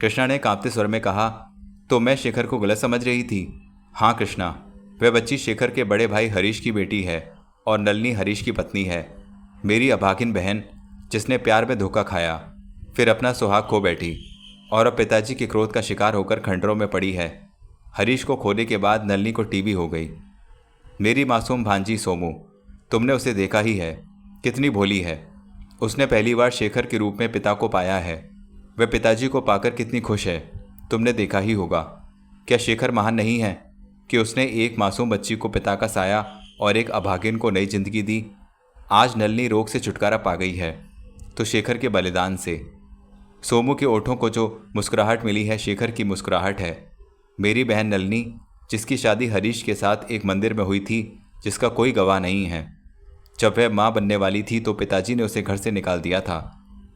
कृष्णा ने कांपते स्वर में कहा, तो मैं शेखर को गलत समझ रही थी? हाँ कृष्णा, वह बच्ची शेखर के बड़े भाई हरीश की बेटी है और नलिनी हरीश की पत्नी है, मेरी अभागिन बहन, जिसने प्यार में धोखा खाया, फिर अपना सुहाग खो बैठी और अब पिताजी के क्रोध का शिकार होकर खंडरों में पड़ी है। हरीश को खोने के बाद नलिनी को टीबी हो गई। मेरी मासूम भांजी सोमू, तुमने उसे देखा ही है, कितनी भोली है। उसने पहली बार शेखर के रूप में पिता को पाया है। वह पिताजी को पाकर कितनी खुश है, तुमने देखा ही होगा। क्या शेखर महान नहीं है कि उसने एक मासूम बच्ची को पिता का साया और एक अभागिन को नई जिंदगी दी। आज नलिनी रोग से छुटकारा पा गई है तो शेखर के बलिदान से। सोमू के ओठों को जो मुस्कुराहट मिली है, शेखर की मुस्कुराहट है। मेरी बहन नलिनी, जिसकी शादी हरीश के साथ एक मंदिर में हुई थी, जिसका कोई गवाह नहीं है। जब वह माँ बनने वाली थी तो पिताजी ने उसे घर से निकाल दिया था।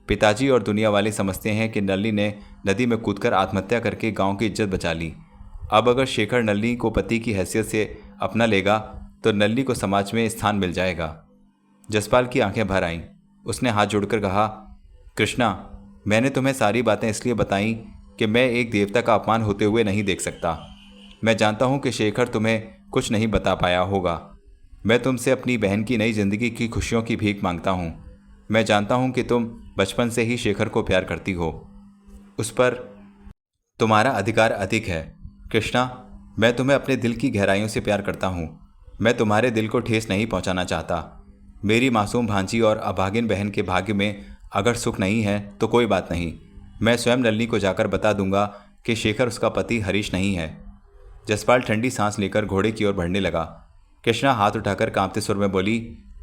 पिताजी और दुनिया वाले समझते हैं कि नलिनी ने नदी में कूदकर आत्महत्या करके गांव की इज्जत बचा ली। अब अगर शेखर नलिनी को पति की हैसियत से अपना लेगा तो नलिनी को समाज में स्थान मिल जाएगा। जसपाल की आंखें भर आईं। उसने हाथ जोड़कर कहा, कृष्णा, मैंने तुम्हें सारी बातें इसलिए बताई कि मैं एक देवता का अपमान होते हुए नहीं देख सकता। मैं जानता हूं कि शेखर तुम्हें कुछ नहीं बता पाया होगा। मैं तुमसे अपनी बहन की नई जिंदगी की खुशियों की भीख मांगता हूं। मैं जानता हूं कि तुम बचपन से ही शेखर को प्यार करती हो, उस पर तुम्हारा अधिकार अधिक है। कृष्णा, मैं तुम्हें अपने दिल की गहराइयों से प्यार करता हूं। मैं तुम्हारे दिल को ठेस नहीं पहुंचाना चाहता। मेरी मासूम भांजी और अभागिन बहन के भाग्य में अगर सुख नहीं है तो कोई बात नहीं, मैं स्वयं नलिनी को जाकर बता दूंगा कि शेखर उसका पति हरीश नहीं है। जसपाल ठंडी सांस लेकर घोड़े की ओर बढ़ने लगा। कृष्णा हाथ उठाकर कांपते सुर में बोली,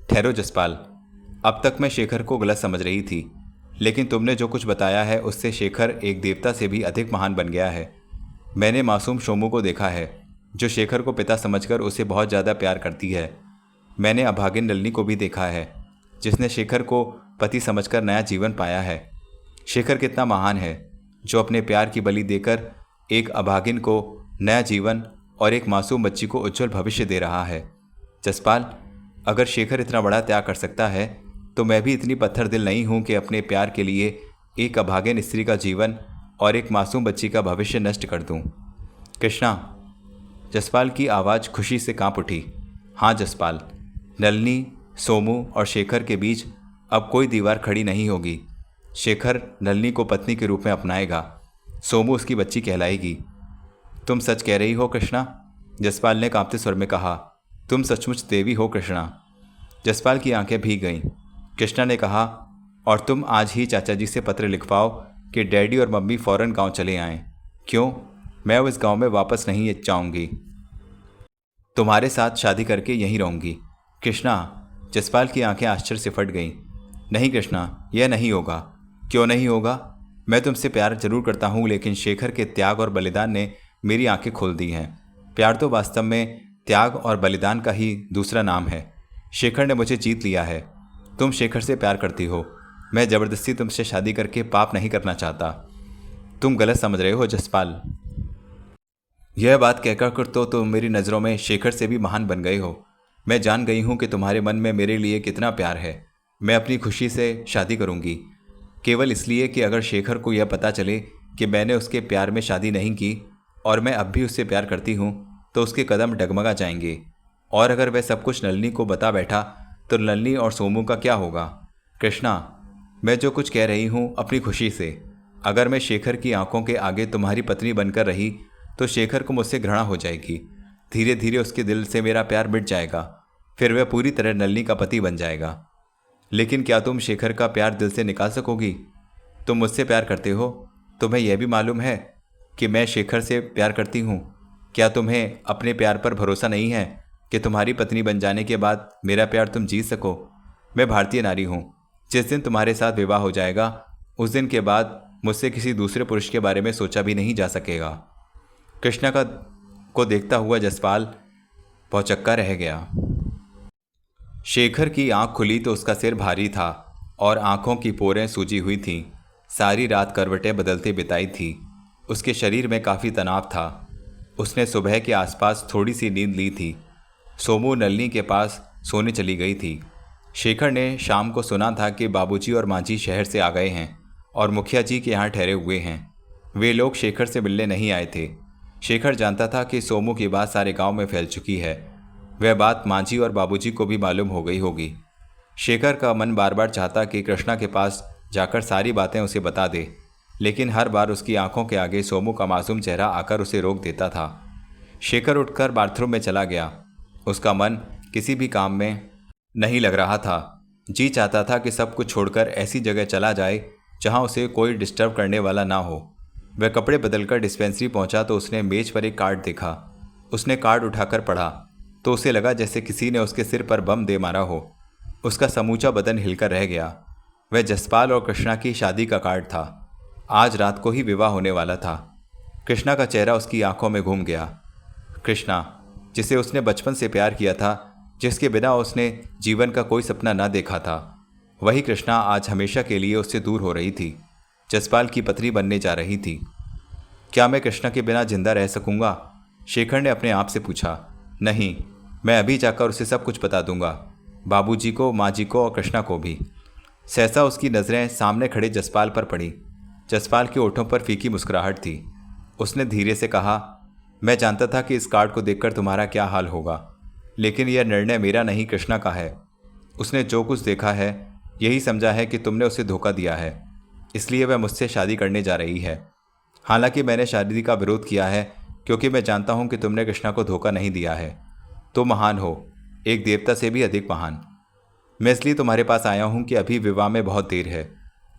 ठहरो जसपाल, अब तक मैं शेखर को गलत समझ रही थी, लेकिन तुमने जो कुछ बताया है उससे शेखर एक देवता से भी अधिक महान बन गया है। मैंने मासूम सोमू को देखा है, जो शेखर को पिता समझकर उसे बहुत ज़्यादा प्यार करती है। मैंने अभागिन नलिनी को भी देखा है, जिसने शेखर को पति समझकर नया जीवन पाया है। शेखर कितना महान है, जो अपने प्यार की बलि देकर एक अभागिन को नया जीवन और एक मासूम बच्ची को उज्जवल भविष्य दे रहा है। जसपाल, अगर शेखर इतना बड़ा त्याग कर सकता है तो मैं भी इतनी पत्थर दिल नहीं हूं कि अपने प्यार के लिए एक अभागिन स्त्री का जीवन और एक मासूम बच्ची का भविष्य नष्ट कर दूं। कृष्णा, जसपाल की आवाज़ खुशी से कांप उठी। हाँ जसपाल, नलिनी, सोमू और शेखर के बीच अब कोई दीवार खड़ी नहीं होगी। शेखर नलिनी को पत्नी के रूप में अपनाएगा, सोमू उसकी बच्ची कहलाएगी। तुम सच कह रही हो कृष्णा? जसपाल ने कांपते स्वर में कहा। तुम सचमुच देवी हो कृष्णा। जसपाल की आंखें भीग गईं। कृष्णा ने कहा, और तुम आज ही चाचा जी से पत्र लिखवाओ कि डैडी और मम्मी फौरन गांव चले आएं। क्यों? मैं इस गांव में वापस नहीं जाऊंगी, तुम्हारे साथ शादी करके यहीं रहूंगी। कृष्णा, जसपाल की आंखें आश्चर्य से फट गईं। नहीं कृष्णा, यह नहीं होगा। क्यों नहीं होगा? मैं तुमसे प्यार जरूर करता हूँ, लेकिन शेखर के त्याग और बलिदान ने मेरी आंखें खोल दी हैं। प्यार तो वास्तव में त्याग और बलिदान का ही दूसरा नाम है। शेखर ने मुझे जीत लिया है। तुम शेखर से प्यार करती हो, मैं ज़बरदस्ती तुमसे शादी करके पाप नहीं करना चाहता। तुम गलत समझ रहे हो जसपाल। यह बात कहकर तो तुम मेरी नज़रों में शेखर से भी महान बन गए हो। मैं जान गई हूँ कि तुम्हारे मन में मेरे लिए कितना प्यार है। मैं अपनी खुशी से शादी करूँगी, केवल इसलिए कि अगर शेखर को यह पता चले कि मैंने उसके प्यार में शादी नहीं की और मैं अब भी उससे प्यार करती हूँ तो उसके कदम डगमगा जाएंगे। और अगर वह सब कुछ नलिनी को बता बैठा तो नलिनी और सोमू का क्या होगा? कृष्णा, मैं जो कुछ कह रही हूँ अपनी खुशी से। अगर मैं शेखर की आंखों के आगे तुम्हारी पत्नी बनकर रही तो शेखर को मुझसे घृणा हो जाएगी। धीरे धीरे उसके दिल से मेरा प्यार मिट जाएगा, फिर वह पूरी तरह नलिनी का पति बन जाएगा। लेकिन क्या तुम शेखर का प्यार दिल से निकाल सकोगी? तुम मुझसे प्यार करते हो, तुम्हें यह भी मालूम है कि मैं शेखर से प्यार करती हूँ। क्या तुम्हें अपने प्यार पर भरोसा नहीं है कि तुम्हारी पत्नी बन जाने के बाद मेरा प्यार तुम जीत सको? मैं भारतीय नारी हूँ। जिस दिन तुम्हारे साथ विवाह हो जाएगा उस दिन के बाद मुझसे किसी दूसरे पुरुष के बारे में सोचा भी नहीं जा सकेगा। कृष्णा को देखता हुआ जसपाल भौचक्का रह गया। शेखर की आंख खुली तो उसका सिर भारी था और आंखों की पोरें सूजी हुई थीं। सारी रात करवटें बदलते बिताई थी। उसके शरीर में काफ़ी तनाव था। उसने सुबह के आसपास थोड़ी सी नींद ली थी। सोमू नलिनी के पास सोने चली गई थी। शेखर ने शाम को सुना था कि बाबूजी और माँ जी शहर से आ गए हैं और मुखिया जी के यहाँ ठहरे हुए हैं। वे लोग शेखर से मिलने नहीं आए थे। शेखर जानता था कि सोमू की बात सारे गांव में फैल चुकी है। वह बात माँ जी और बाबूजी को भी मालूम हो गई होगी। शेखर का मन बार बार चाहता कि कृष्णा के पास जाकर सारी बातें उसे बता दे, लेकिन हर बार उसकी आंखों के आगे सोमू का मासूम चेहरा आकर उसे रोक देता था। शेखर उठकर बाथरूम में चला गया। उसका मन किसी भी काम में नहीं लग रहा था। जी चाहता था कि सब कुछ छोड़कर ऐसी जगह चला जाए जहां उसे कोई डिस्टर्ब करने वाला ना हो। वह कपड़े बदलकर डिस्पेंसरी पहुंचा तो उसने मेज पर एक कार्ड देखा। उसने कार्ड उठाकर पढ़ा तो उसे लगा जैसे किसी ने उसके सिर पर बम दे मारा हो। उसका समूचा बदन हिलकर रह गया। वह जसपाल और कृष्णा की शादी का कार्ड था। आज रात को ही विवाह होने वाला था। कृष्णा का चेहरा उसकी आंखों में घूम गया। कृष्णा, जिसे उसने बचपन से प्यार किया था, जिसके बिना उसने जीवन का कोई सपना न देखा था, वही कृष्णा आज हमेशा के लिए उससे दूर हो रही थी। जसपाल की पत्नी बनने जा रही थी। क्या मैं कृष्णा के बिना जिंदा रह सकूंगा? शेखर ने अपने आप से पूछा। नहीं, मैं अभी जाकर उसे सब कुछ बता दूंगा, बाबूजी को, माँ जी को और कृष्णा को भी। सहसा उसकी नज़रें सामने खड़े जसपाल पर पड़ी। जसपाल के ओठों पर फीकी मुस्कुराहट थी। उसने धीरे से कहा, मैं जानता था कि इस कार्ड को देखकर तुम्हारा क्या हाल होगा, लेकिन यह निर्णय मेरा नहीं, कृष्णा का है। उसने जो कुछ देखा है यही समझा है कि तुमने उसे धोखा दिया है, इसलिए वह मुझसे शादी करने जा रही है। हालांकि मैंने शादी का विरोध किया है क्योंकि मैं जानता हूं कि तुमने कृष्णा को धोखा नहीं दिया है। तुम महान हो, एक देवता से भी अधिक महान। मैं इसलिए तुम्हारे पास आया हूं कि अभी विवाह में बहुत देर है।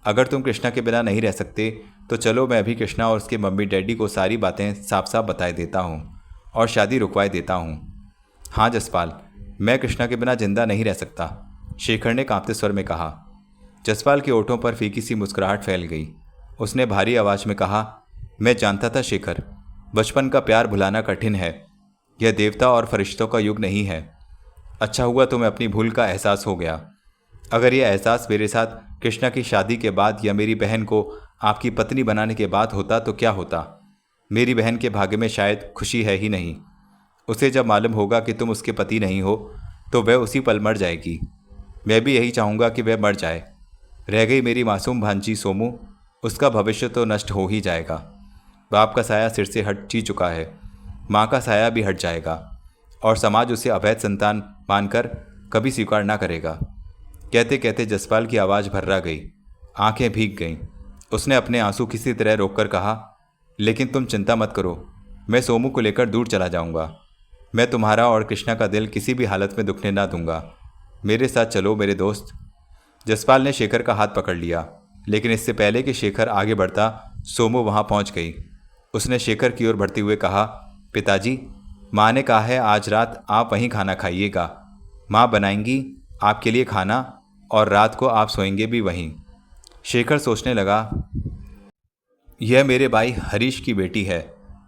अगर तुम कृष्णा के बिना नहीं रह सकते तो चलो, मैं अभी कृष्णा और उसके मम्मी डैडी को सारी बातें साफ साफ बताए देता हूँ और शादी रुकवाए देता हूँ। हाँ जसपाल, मैं कृष्णा के बिना जिंदा नहीं रह सकता, शेखर ने कांपते स्वर में कहा। जसपाल के ओठों पर फीकी सी मुस्कुराहट फैल गई। उसने भारी आवाज में कहा, मैं जानता था शेखर, बचपन का प्यार भुलाना कठिन है। यह देवता और फरिश्तों का युग नहीं है। अच्छा हुआ तुम्हें अपनी भूल का एहसास हो गया। अगर यह एहसास मेरे साथ कृष्णा की शादी के बाद या मेरी बहन को आपकी पत्नी बनाने के बाद होता तो क्या होता? मेरी बहन के भाग्य में शायद खुशी है ही नहीं। उसे जब मालूम होगा कि तुम उसके पति नहीं हो तो वह उसी पल मर जाएगी। मैं भी यही चाहूँगा कि वह मर जाए। रह गई मेरी मासूम भांजी सोमू, उसका भविष्य तो नष्ट हो ही जाएगा। बाप का साया सिर से हट ही चुका है, माँ का साया भी हट जाएगा और समाज उसे अवैध संतान मानकर कभी स्वीकार ना करेगा। कहते कहते जसपाल की आवाज़ भर्रा गई, आंखें भीग गईं। उसने अपने आंसू किसी तरह रोककर कहा, लेकिन तुम चिंता मत करो, मैं सोमू को लेकर दूर चला जाऊंगा। मैं तुम्हारा और कृष्णा का दिल किसी भी हालत में दुखने ना दूंगा। मेरे साथ चलो मेरे दोस्त। जसपाल ने शेखर का हाथ पकड़ लिया, लेकिन इससे पहले कि शेखर आगे बढ़ता सोमू वहां पहुंच गई। उसने शेखर की ओर बढ़ते हुए कहा, पिताजी, माँ ने कहा है आज रात आप वहीं खाना खाइएगा। माँ बनाएंगी आपके लिए खाना और रात को आप सोएंगे भी वहीं। शेखर सोचने लगा, यह मेरे भाई हरीश की बेटी है।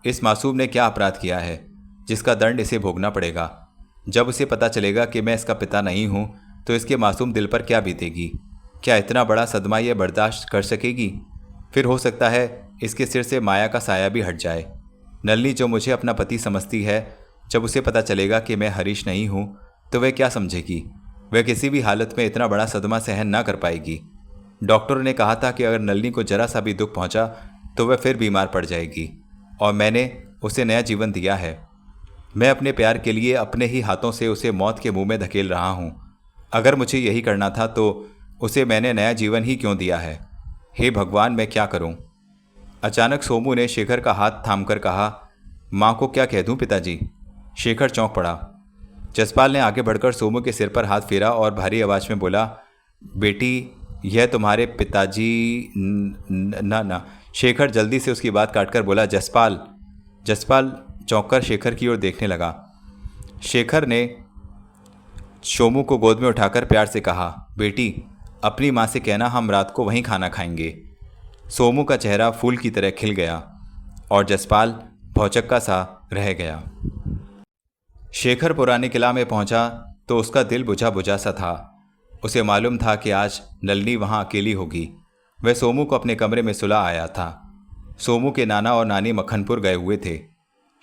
इस मासूम ने क्या अपराध किया है जिसका दंड इसे भोगना पड़ेगा? जब उसे पता चलेगा कि मैं इसका पिता नहीं हूं तो इसके मासूम दिल पर क्या बीतेगी? क्या इतना बड़ा सदमा यह बर्दाश्त कर सकेगी? फिर हो सकता है इसके सिर से माया का साया भी हट जाए। नलिनी जो मुझे अपना पति समझती है, जब उसे पता चलेगा कि मैं हरीश नहीं हूं तो वह क्या समझेगी? वह किसी भी हालत में इतना बड़ा सदमा सहन ना कर पाएगी। डॉक्टरों ने कहा था कि अगर नलिनी को जरा सा भी दुख पहुंचा तो वह फिर बीमार पड़ जाएगी, और मैंने उसे नया जीवन दिया है। मैं अपने प्यार के लिए अपने ही हाथों से उसे मौत के मुंह में धकेल रहा हूं। अगर मुझे यही करना था तो उसे मैंने नया जीवन ही क्यों दिया है? हे भगवान, मैं क्या करूं? अचानक सोमू ने शेखर का हाथ थामकर कहा, माँ को क्या कह दूं पिताजी? शेखर चौंक पड़ा। जसपाल ने आगे बढ़कर सोमू के सिर पर हाथ फेरा और भारी आवाज में बोला, बेटी, यह तुम्हारे पिताजी ना। शेखर जल्दी से उसकी बात काटकर बोला, जसपाल। जसपाल चौंककर शेखर की ओर देखने लगा। शेखर ने सोमू को गोद में उठाकर प्यार से कहा, बेटी, अपनी माँ से कहना हम रात को वहीं खाना खाएंगे। सोमू का चेहरा फूल की तरह खिल गया और जसपाल भौचक्का सा रह गया। शेखर पुराने किला में पहुंचा तो उसका दिल बुझा बुझा सा था। उसे मालूम था कि आज नलिनी वहां अकेली होगी। वह सोमू को अपने कमरे में सुला आया था। सोमू के नाना और नानी मक्खनपुर गए हुए थे।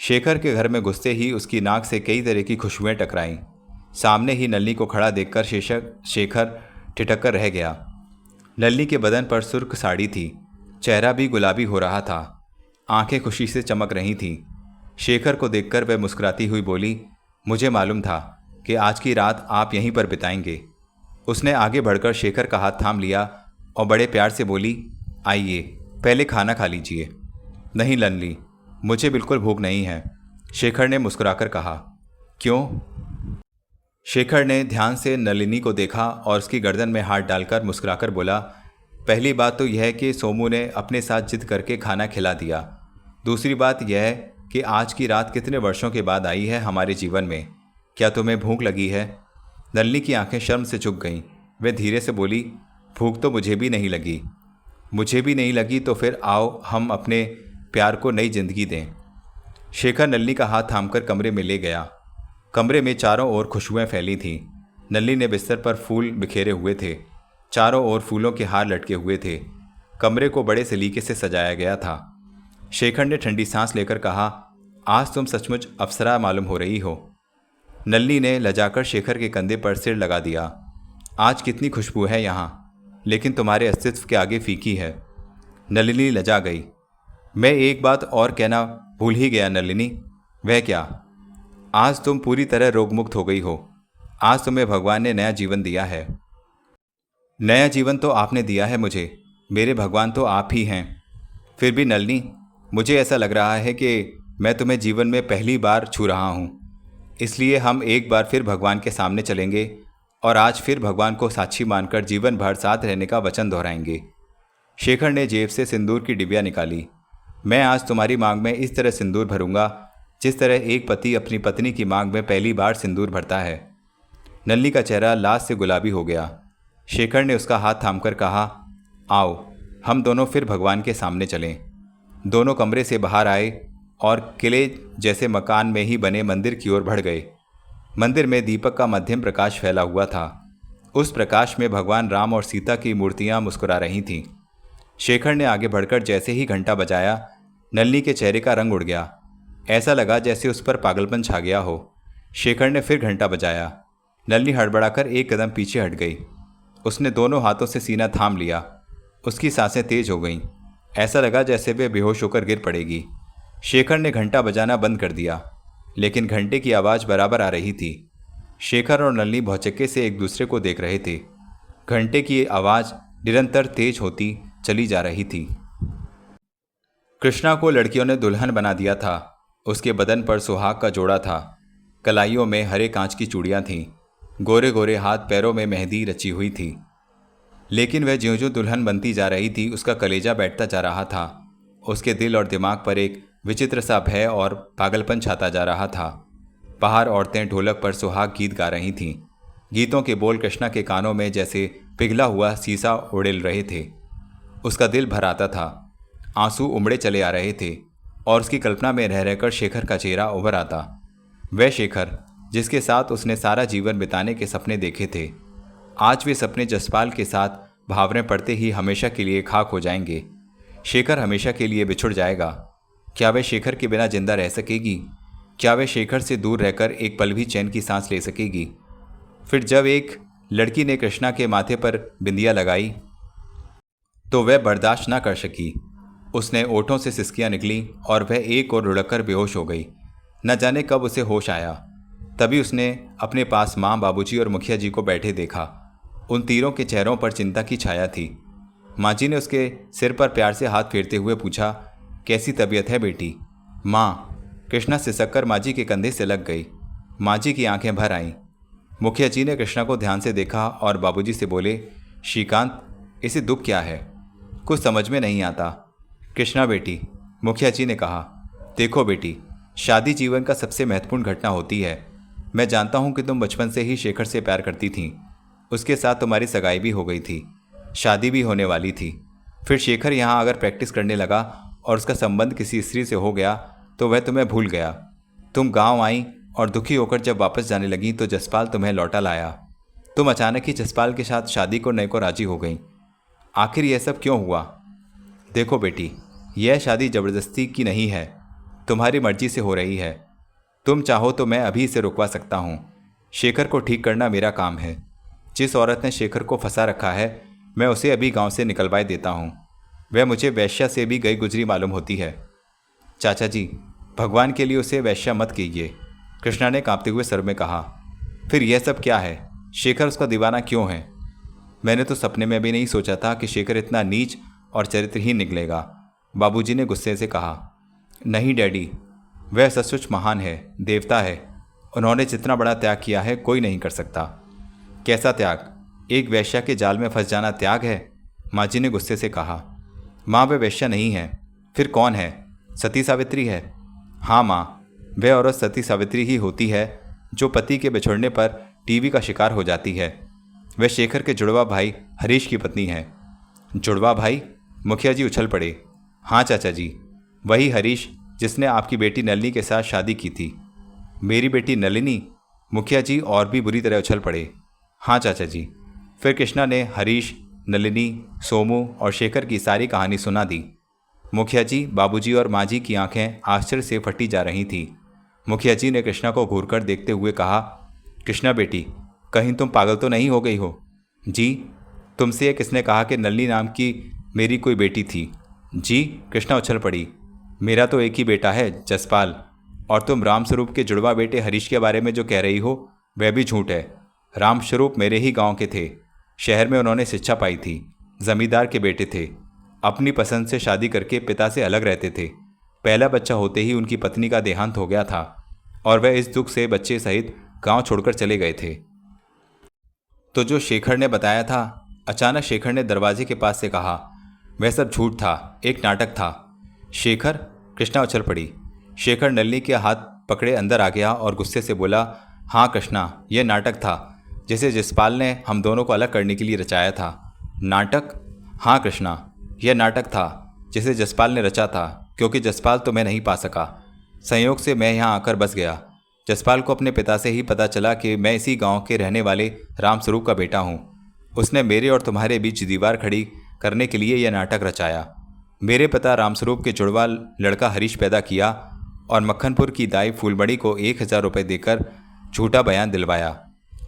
शेखर के घर में घुसते ही उसकी नाक से कई तरह की खुशबुएं टकराईं। सामने ही नल्ली को खड़ा देखकर शेखर ठिठक कर रह गया। नल्ली के बदन पर सुर्ख साड़ी थी, चेहरा भी गुलाबी हो रहा था, आंखें खुशी से चमक रही थीं। शेखर को देखकर वह मुस्कुराती हुई बोली, मुझे मालूम था कि आज की रात आप यहीं पर बिताएंगे। उसने आगे बढ़कर शेखर का हाथ थाम लिया और बड़े प्यार से बोली, आइए पहले खाना खा लीजिए। नहीं नल्ली, मुझे बिल्कुल भूख नहीं है, शेखर ने मुस्कुराकर कहा। क्यों? शेखर ने ध्यान से नलिनी को देखा और उसकी गर्दन में हाथ डालकर मुस्कुराकर बोला, पहली बात तो यह है कि सोमू ने अपने साथ जिद करके खाना खिला दिया। दूसरी बात यह है कि आज की रात कितने वर्षों के बाद आई है हमारे जीवन में। क्या तुम्हें भूख लगी है? नलिनी की आंखें शर्म से झुक गईं। वह धीरे से बोली, भूख तो मुझे भी नहीं लगी। मुझे भी नहीं लगी, तो फिर आओ हम अपने प्यार को नई जिंदगी दें। शेखर नलिनी का हाथ थामकर कमरे में ले गया। कमरे में चारों ओर खुशबुएं फैली थीं। नलिनी ने बिस्तर पर फूल बिखेरे हुए थे, चारों ओर फूलों के हार लटके हुए थे। कमरे को बड़े सलीके से सजाया गया था। शेखर ने ठंडी सांस लेकर कहा, आज तुम सचमुच अप्सरा मालूम हो रही हो। नलिनी ने लजाकर शेखर के कंधे पर सिर लगा दिया। आज कितनी खुशबू है यहाँ, लेकिन तुम्हारे अस्तित्व के आगे फीकी है। नलिनी लजा गई। मैं एक बात और कहना भूल ही गया नलिनी। वह क्या? आज तुम पूरी तरह रोगमुक्त हो गई हो। आज तुम्हें भगवान ने नया जीवन दिया है। नया जीवन तो आपने दिया है मुझे, मेरे भगवान तो आप ही हैं। फिर भी नलिनी, मुझे ऐसा लग रहा है कि मैं तुम्हें जीवन में पहली बार छू रहा हूँ। इसलिए हम एक बार फिर भगवान के सामने चलेंगे और आज फिर भगवान को साक्षी मानकर जीवन भर साथ रहने का वचन दोहराएंगे। शेखर ने जेब से सिंदूर की डिबिया निकाली। मैं आज तुम्हारी मांग में इस तरह सिंदूर भरूंगा जिस तरह एक पति अपनी पत्नी की मांग में पहली बार सिंदूर भरता है। नलिनी का चेहरा लाज से गुलाबी हो गया। शेखर ने उसका हाथ थामकर कहा, आओ हम दोनों फिर भगवान के सामने चलें। दोनों कमरे से बाहर आए और किले जैसे मकान में ही बने मंदिर की ओर बढ़ गए। मंदिर में दीपक का मध्यम प्रकाश फैला हुआ था। उस प्रकाश में भगवान राम और सीता की मूर्तियां मुस्कुरा रही थीं। शेखर ने आगे बढ़कर जैसे ही घंटा बजाया, नलिनी के चेहरे का रंग उड़ गया। ऐसा लगा जैसे उस पर पागलपन छा गया हो। शेखर ने फिर घंटा बजाया। नलिनी हड़बड़ाकर एक कदम पीछे हट गई। उसने दोनों हाथों से सीना थाम लिया। उसकी सांसें तेज हो गईं। ऐसा लगा जैसे वे बेहोश होकर गिर पड़ेगी। शेखर ने घंटा बजाना बंद कर दिया, लेकिन घंटे की आवाज़ बराबर आ रही थी। शेखर और नलिनी भौचक्के से एक दूसरे को देख रहे थे। घंटे की आवाज़ निरंतर तेज होती चली जा रही थी। कृष्णा को लड़कियों ने दुल्हन बना दिया था। उसके बदन पर सुहाग का जोड़ा था। कलाइयों में हरे कांच की चूड़ियाँ थीं। गोरे गोरे हाथ पैरों में मेहंदी रची हुई थी। लेकिन वह ज्यों ज्यों दुल्हन बनती जा रही थी, उसका कलेजा बैठता जा रहा था। उसके दिल और दिमाग पर एक विचित्र सा भय और पागलपन छाता जा रहा था। बाहर औरतें ढोलक पर सुहाग गीत गा रही थीं। गीतों के बोल कृष्णा के कानों में जैसे पिघला हुआ शीशा उड़ेल रहे थे। उसका दिल भर आता था। आंसू उमड़े चले आ रहे थे और उसकी कल्पना में रह रहकर शेखर का चेहरा उभर आता। वह शेखर जिसके साथ उसने सारा जीवन बिताने के सपने देखे थे, आज वे सपने जसपाल के साथ भावरें पड़ते ही हमेशा के लिए खाक हो जाएंगे। शेखर हमेशा के लिए बिछुड़ जाएगा। क्या वह शेखर के बिना जिंदा रह सकेगी? क्या वह शेखर से दूर रहकर एक पल भी चैन की सांस ले सकेगी? फिर जब एक लड़की ने कृष्णा के माथे पर बिंदिया लगाई तो वह बर्दाश्त न कर सकी। उसने ओठों से सिसकियां निकली और वह एक और लुढ़क कर बेहोश हो गई। न जाने कब उसे होश आया। तभी उसने अपने पास माँ, बाबूजी और मुखिया जी को बैठे देखा। उन तीनों के चेहरों पर चिंता की छाया थी। माँ जी ने उसके सिर पर प्यार से हाथ फेरते हुए पूछा, कैसी तबीयत है बेटी? माँ, कृष्णा सिसककर माँ जी के कंधे से लग गई। माँ जी की आंखें भर आईं। मुखिया जी ने कृष्णा को ध्यान से देखा और बाबूजी से बोले, श्रीकांत, इसे दुख क्या है? कुछ समझ में नहीं आता। कृष्णा बेटी, मुखिया जी ने कहा, देखो बेटी, शादी जीवन का सबसे महत्वपूर्ण घटना होती है। मैं जानता हूँ कि तुम बचपन से ही शेखर से प्यार करती थीं। उसके साथ तुम्हारी सगाई भी हो गई थी, शादी भी होने वाली थी। फिर शेखर यहाँ अगर प्रैक्टिस करने लगा और उसका संबंध किसी स्त्री से हो गया तो वह तुम्हें भूल गया। तुम गांव आई और दुखी होकर जब वापस जाने लगी तो जसपाल तुम्हें लौटा लाया। तुम अचानक ही जसपाल के साथ शादी करने को राजी हो गई। आखिर यह सब क्यों हुआ? देखो बेटी, यह शादी ज़बरदस्ती की नहीं है। तुम्हारी मर्जी से हो रही है। तुम चाहो तो मैं अभी इसे रुकवा सकता हूँ। शेखर को ठीक करना मेरा काम है। जिस औरत ने शेखर को फंसा रखा है मैं उसे अभी गांव से निकलवाए देता हूँ। वह मुझे वैश्या से भी गई गुजरी मालूम होती है। चाचा जी, भगवान के लिए उसे वैश्या मत कीजिए, कृष्णा ने कांपते हुए स्वर में कहा। फिर यह सब क्या है? शेखर उसका दीवाना क्यों है? मैंने तो सपने में भी नहीं सोचा था कि शेखर इतना नीच और चरित्रहीन निकलेगा, बाबूजी ने गुस्से से कहा। नहीं डैडी, वह सचमुच महान है, देवता है। उन्होंने जितना बड़ा त्याग किया है कोई नहीं कर सकता। कैसा त्याग? एक वैश्या के जाल में फंस जाना त्याग है? माँ जी ने गुस्से से कहा। माँ, वह वैश्या नहीं है। फिर कौन है? सती सावित्री है। हाँ माँ, वह औरत सती सावित्री ही होती है जो पति के बिछड़ने पर टीवी का शिकार हो जाती है। वह शेखर के जुड़वा भाई हरीश की पत्नी है। जुड़वा भाई? मुखिया जी उछल पड़े। हाँ चाचा जी, वही हरीश जिसने आपकी बेटी नलिनी के साथ शादी की थी। मेरी बेटी नलिनी? मुखिया जी और भी बुरी तरह उछल पड़े। हाँ चाचा जी। फिर कृष्णा ने हरीश, नलिनी, सोमू और शेखर की सारी कहानी सुना दी। मुखिया जी, बाबूजी और माँ जी की आंखें आश्चर्य से फटी जा रही थीं। मुखिया जी ने कृष्णा को घूरकर देखते हुए कहा, कृष्णा बेटी, कहीं तुम पागल तो नहीं हो गई हो? जी, तुमसे ये किसने कहा कि नलिनी नाम की मेरी कोई बेटी थी? जी, कृष्णा उछल पड़ी। मेरा तो एक ही बेटा है, जसपाल। और तुम रामस्वरूप के जुड़वा बेटे हरीश के बारे में जो कह रही हो वह भी झूठ है। रामस्वरूप मेरे ही गांव के थे। शहर में उन्होंने शिक्षा पाई थी। जमींदार के बेटे थे। अपनी पसंद से शादी करके पिता से अलग रहते थे। पहला बच्चा होते ही उनकी पत्नी का देहांत हो गया था और वह इस दुख से बच्चे सहित गांव छोड़कर चले गए थे। तो जो शेखर ने बताया था, अचानक शेखर ने दरवाजे के पास से कहा, वह सब झूठ था, एक नाटक था। शेखर? कृष्णा उछल पड़ी। शेखर नलिनी के हाथ पकड़े अंदर आ गया और गुस्से से बोला, हाँ कृष्णा, यह नाटक था जिसे जसपाल ने हम दोनों को अलग करने के लिए रचाया था। नाटक? हाँ कृष्णा, यह नाटक था जिसे जसपाल ने रचा था, क्योंकि जसपाल तो मैं नहीं पा सका। संयोग से मैं यहाँ आकर बस गया। जसपाल को अपने पिता से ही पता चला कि मैं इसी गांव के रहने वाले रामस्वरूप का बेटा हूँ। उसने मेरे और तुम्हारे बीच दीवार खड़ी करने के लिए यह नाटक रचाया। मेरे पिता रामस्वरूप के जुड़वा लड़का हरीश पैदा किया और मक्खनपुर की दाई फूलबड़ी को 1000 रुपये देकर झूठा बयान दिलवाया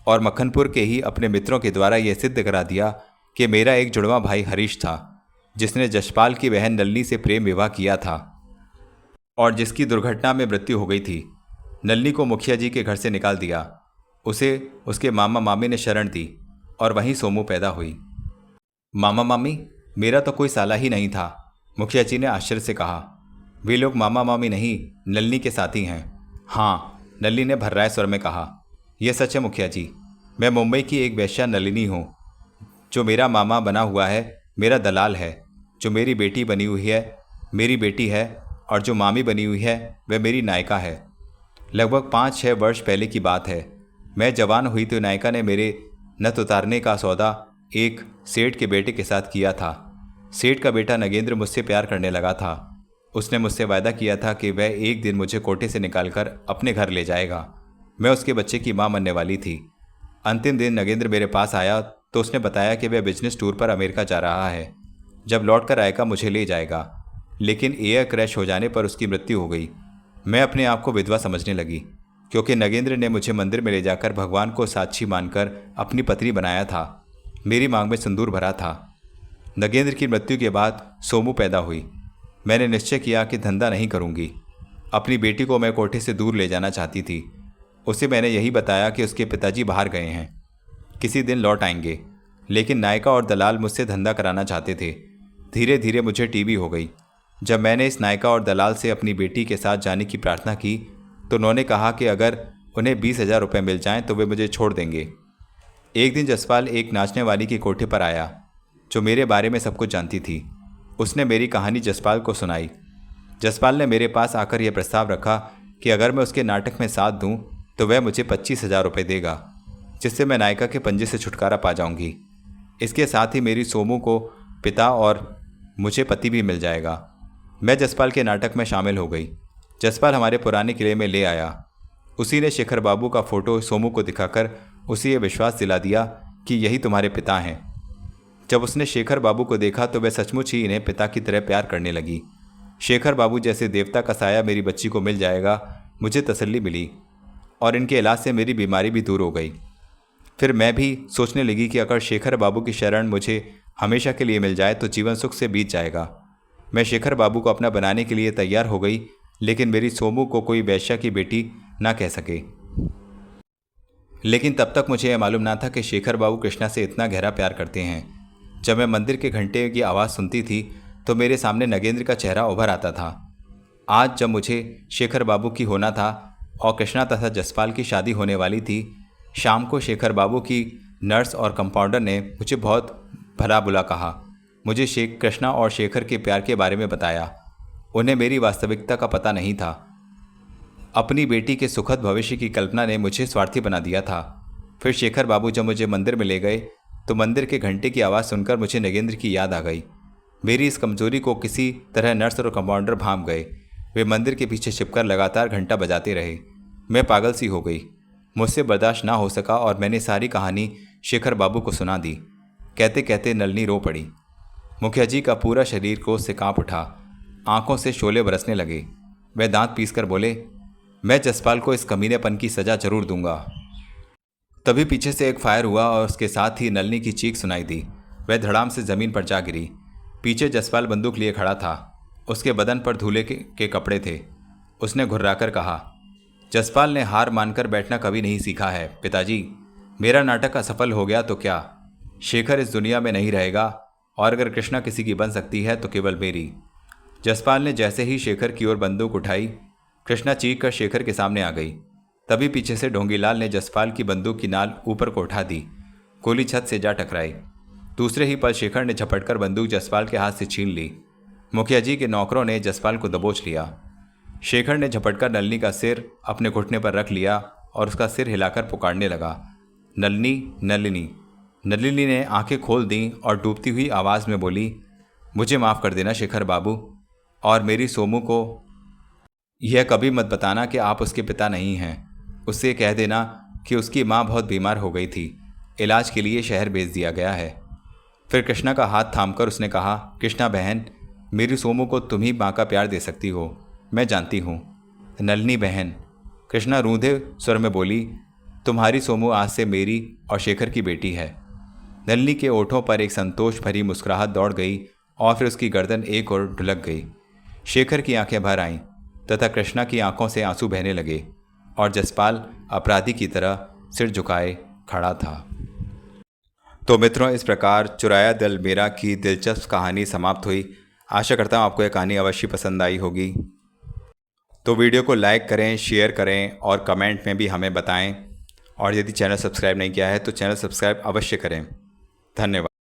और मक्खनपुर के ही अपने मित्रों के द्वारा यह सिद्ध करा दिया कि मेरा एक जुड़वा भाई हरीश था, जिसने जसपाल की बहन नलिनी से प्रेम विवाह किया था और जिसकी दुर्घटना में मृत्यु हो गई थी। नलिनी को मुखिया जी के घर से निकाल दिया। उसे उसके मामा मामी ने शरण दी और वहीं सोमू पैदा हुई। मामा मामी? मेरा तो कोई साला ही नहीं था, मुखिया जी ने आश्चर्य से कहा। वे लोग मामा मामी नहीं, नलिनी के साथी हैं। हाँ, नलिनी ने भर्राए स्वर में कहा। यह सच है मुखिया जी। मैं मुंबई की एक वेश्या नलिनी हूँ। जो मेरा मामा बना हुआ है मेरा दलाल है। जो मेरी बेटी बनी हुई है मेरी बेटी है और जो मामी बनी हुई है वह मेरी नायिका है। लगभग 5-6 वर्ष पहले की बात है। मैं जवान हुई तो नायिका ने मेरे नथ उतारने का सौदा एक सेठ के बेटे के साथ किया था। सेठ का बेटा नगेंद्र मुझसे प्यार करने लगा था। उसने मुझसे वायदा किया था कि वह एक दिन मुझे कोटे से निकालकर अपने घर ले जाएगा। मैं उसके बच्चे की मां बनने वाली थी। अंतिम दिन नगेंद्र मेरे पास आया तो उसने बताया कि वह बिजनेस टूर पर अमेरिका जा रहा है। जब लौट कर आएगा मुझे ले जाएगा, लेकिन एयर क्रैश हो जाने पर उसकी मृत्यु हो गई। मैं अपने आप को विधवा समझने लगी, क्योंकि नगेंद्र ने मुझे मंदिर में ले जाकर भगवान को साक्षी मानकर अपनी पत्नी बनाया था। मेरी मांग में सिंदूर भरा था। नगेंद्र की मृत्यु के बाद सोमू पैदा हुई। मैंने निश्चय किया कि धंधा नहीं करूंगी। अपनी बेटी को मैं कोठे से दूर ले जाना चाहती थी। उसे मैंने यही बताया कि उसके पिताजी बाहर गए हैं, किसी दिन लौट आएंगे, लेकिन नायिका और दलाल मुझसे धंधा कराना चाहते थे। धीरे धीरे मुझे टीबी हो गई। जब मैंने इस नायिका और दलाल से अपनी बेटी के साथ जाने की प्रार्थना की तो उन्होंने कहा कि अगर उन्हें 20,000 रुपये मिल जाएं तो वे मुझे छोड़ देंगे। एक दिन जसपाल एक नाचने वाली के कोठे पर आया जो मेरे बारे में सब कुछ जानती थी। उसने मेरी कहानी जसपाल को सुनाई। जसपाल ने मेरे पास आकर यह प्रस्ताव रखा कि अगर मैं उसके नाटक में साथ दूं तो वह मुझे 25,000 रुपये देगा, जिससे मैं नायिका के पंजे से छुटकारा पा जाऊंगी। इसके साथ ही मेरी सोमू को पिता और मुझे पति भी मिल जाएगा। मैं जसपाल के नाटक में शामिल हो गई। जसपाल हमारे पुराने किले में ले आया। उसी ने शेखर बाबू का फोटो सोमू को दिखाकर उसे यह विश्वास दिला दिया कि यही तुम्हारे पिता हैं। जब उसने शेखर बाबू को देखा तो वह सचमुच ही इन्हें पिता की तरह प्यार करने लगी। शेखर बाबू जैसे देवता का साया मेरी बच्ची को मिल जाएगा, मुझे तसल्ली मिली और इनके इलाज से मेरी बीमारी भी दूर हो गई। फिर मैं भी सोचने लगी कि अगर शेखर बाबू की शरण मुझे हमेशा के लिए मिल जाए तो जीवन सुख से बीत जाएगा। मैं शेखर बाबू को अपना बनाने के लिए तैयार हो गई, लेकिन मेरी सोमू को कोई वैश्या की बेटी ना कह सके। लेकिन तब तक मुझे यह मालूम ना था कि शेखर बाबू कृष्णा से इतना गहरा प्यार करते हैं। जब मैं मंदिर के घंटे की आवाज़ सुनती थी तो मेरे सामने नगेंद्र का चेहरा उभर आता था। आज जब मुझे शेखर बाबू की होना था और कृष्णा तथा जसपाल की शादी होने वाली थी, शाम को शेखर बाबू की नर्स और कंपाउंडर ने मुझे बहुत भला बुला कहा, मुझे कृष्णा और शेखर के प्यार के बारे में बताया। उन्हें मेरी वास्तविकता का पता नहीं था। अपनी बेटी के सुखद भविष्य की कल्पना ने मुझे स्वार्थी बना दिया था। फिर शेखर बाबू जब मुझे मंदिर में ले गए तो मंदिर के घंटे की आवाज़ सुनकर मुझे नगेंद्र की याद आ गई। मेरी इस कमजोरी को किसी तरह नर्स और कंपाउंडर भांप गए। वे मंदिर के पीछे छिपकर लगातार घंटा बजाते रहे। मैं पागल सी हो गई। मुझसे बर्दाश्त ना हो सका और मैंने सारी कहानी शेखर बाबू को सुना दी। कहते कहते नलिनी रो पड़ी। मुखिया जी का पूरा शरीर क्रोध से कांप उठा। आंखों से शोले बरसने लगे। वह दांत पीसकर बोले, मैं जसपाल को इस कमीनेपन की सजा जरूर दूंगा। तभी पीछे से एक फायर हुआ और उसके साथ ही नलिनी की चीख सुनाई दी। वह धड़ाम से जमीन पर जा गिरी। पीछे जसपाल बंदूक लिए खड़ा था। उसके बदन पर धूले के कपड़े थे। उसने घुर्राकर कहा, जसपाल ने हार मानकर बैठना कभी नहीं सीखा है। पिताजी, मेरा नाटक असफल हो गया तो क्या? शेखर इस दुनिया में नहीं रहेगा और अगर कृष्णा किसी की बन सकती है तो केवल मेरी। जसपाल ने जैसे ही शेखर की ओर बंदूक उठाई, कृष्णा चीख कर शेखर के सामने आ गई। तभी पीछे से ढोंगीलाल ने जसपाल की बंदूक की नाल ऊपर को उठा दी। गोली छत से जा टकराई। दूसरे ही पल शेखर ने झपटकर बंदूक जसपाल के हाथ से छीन ली। मुखिया जी के नौकरों ने जसपाल को दबोच लिया। शेखर ने झपटकर नलिनी का सिर अपने घुटने पर रख लिया और उसका सिर हिलाकर पुकारने लगा, नलिनी, नलिनी। नलिनी ने आंखें खोल दी और डूबती हुई आवाज़ में बोली, मुझे माफ़ कर देना शेखर बाबू, और मेरी सोमू को यह कभी मत बताना कि आप उसके पिता नहीं हैं। उससे कह देना कि उसकी माँ बहुत बीमार हो गई थी, इलाज के लिए शहर भेज दिया गया है। फिर कृष्णा का हाथ थामकर उसने कहा, कृष्णा बहन, मेरी सोमू को तुम ही माँ का प्यार दे सकती हो, मैं जानती हूँ। नलिनी बहन, कृष्णा रूंधे स्वर में बोली, तुम्हारी सोमू आज से मेरी और शेखर की बेटी है। नलिनी के ओठों पर एक संतोष भरी मुस्कुराहट दौड़ गई और फिर उसकी गर्दन एक ओर ढुलक गई। शेखर की आंखें भर आईं तथा कृष्णा की आंखों से आंसू बहने लगे और जसपाल अपराधी की तरह सिर झुकाए खड़ा था। तो मित्रों, इस प्रकार चुराया दिल मेरा की दिलचस्प कहानी समाप्त हुई। आशा करता हूँ आपको यह कहानी अवश्य पसंद आई होगी। तो वीडियो को लाइक करें, शेयर करें और कमेंट में भी हमें बताएं। और यदि चैनल सब्सक्राइब नहीं किया है तो चैनल सब्सक्राइब अवश्य करें। धन्यवाद।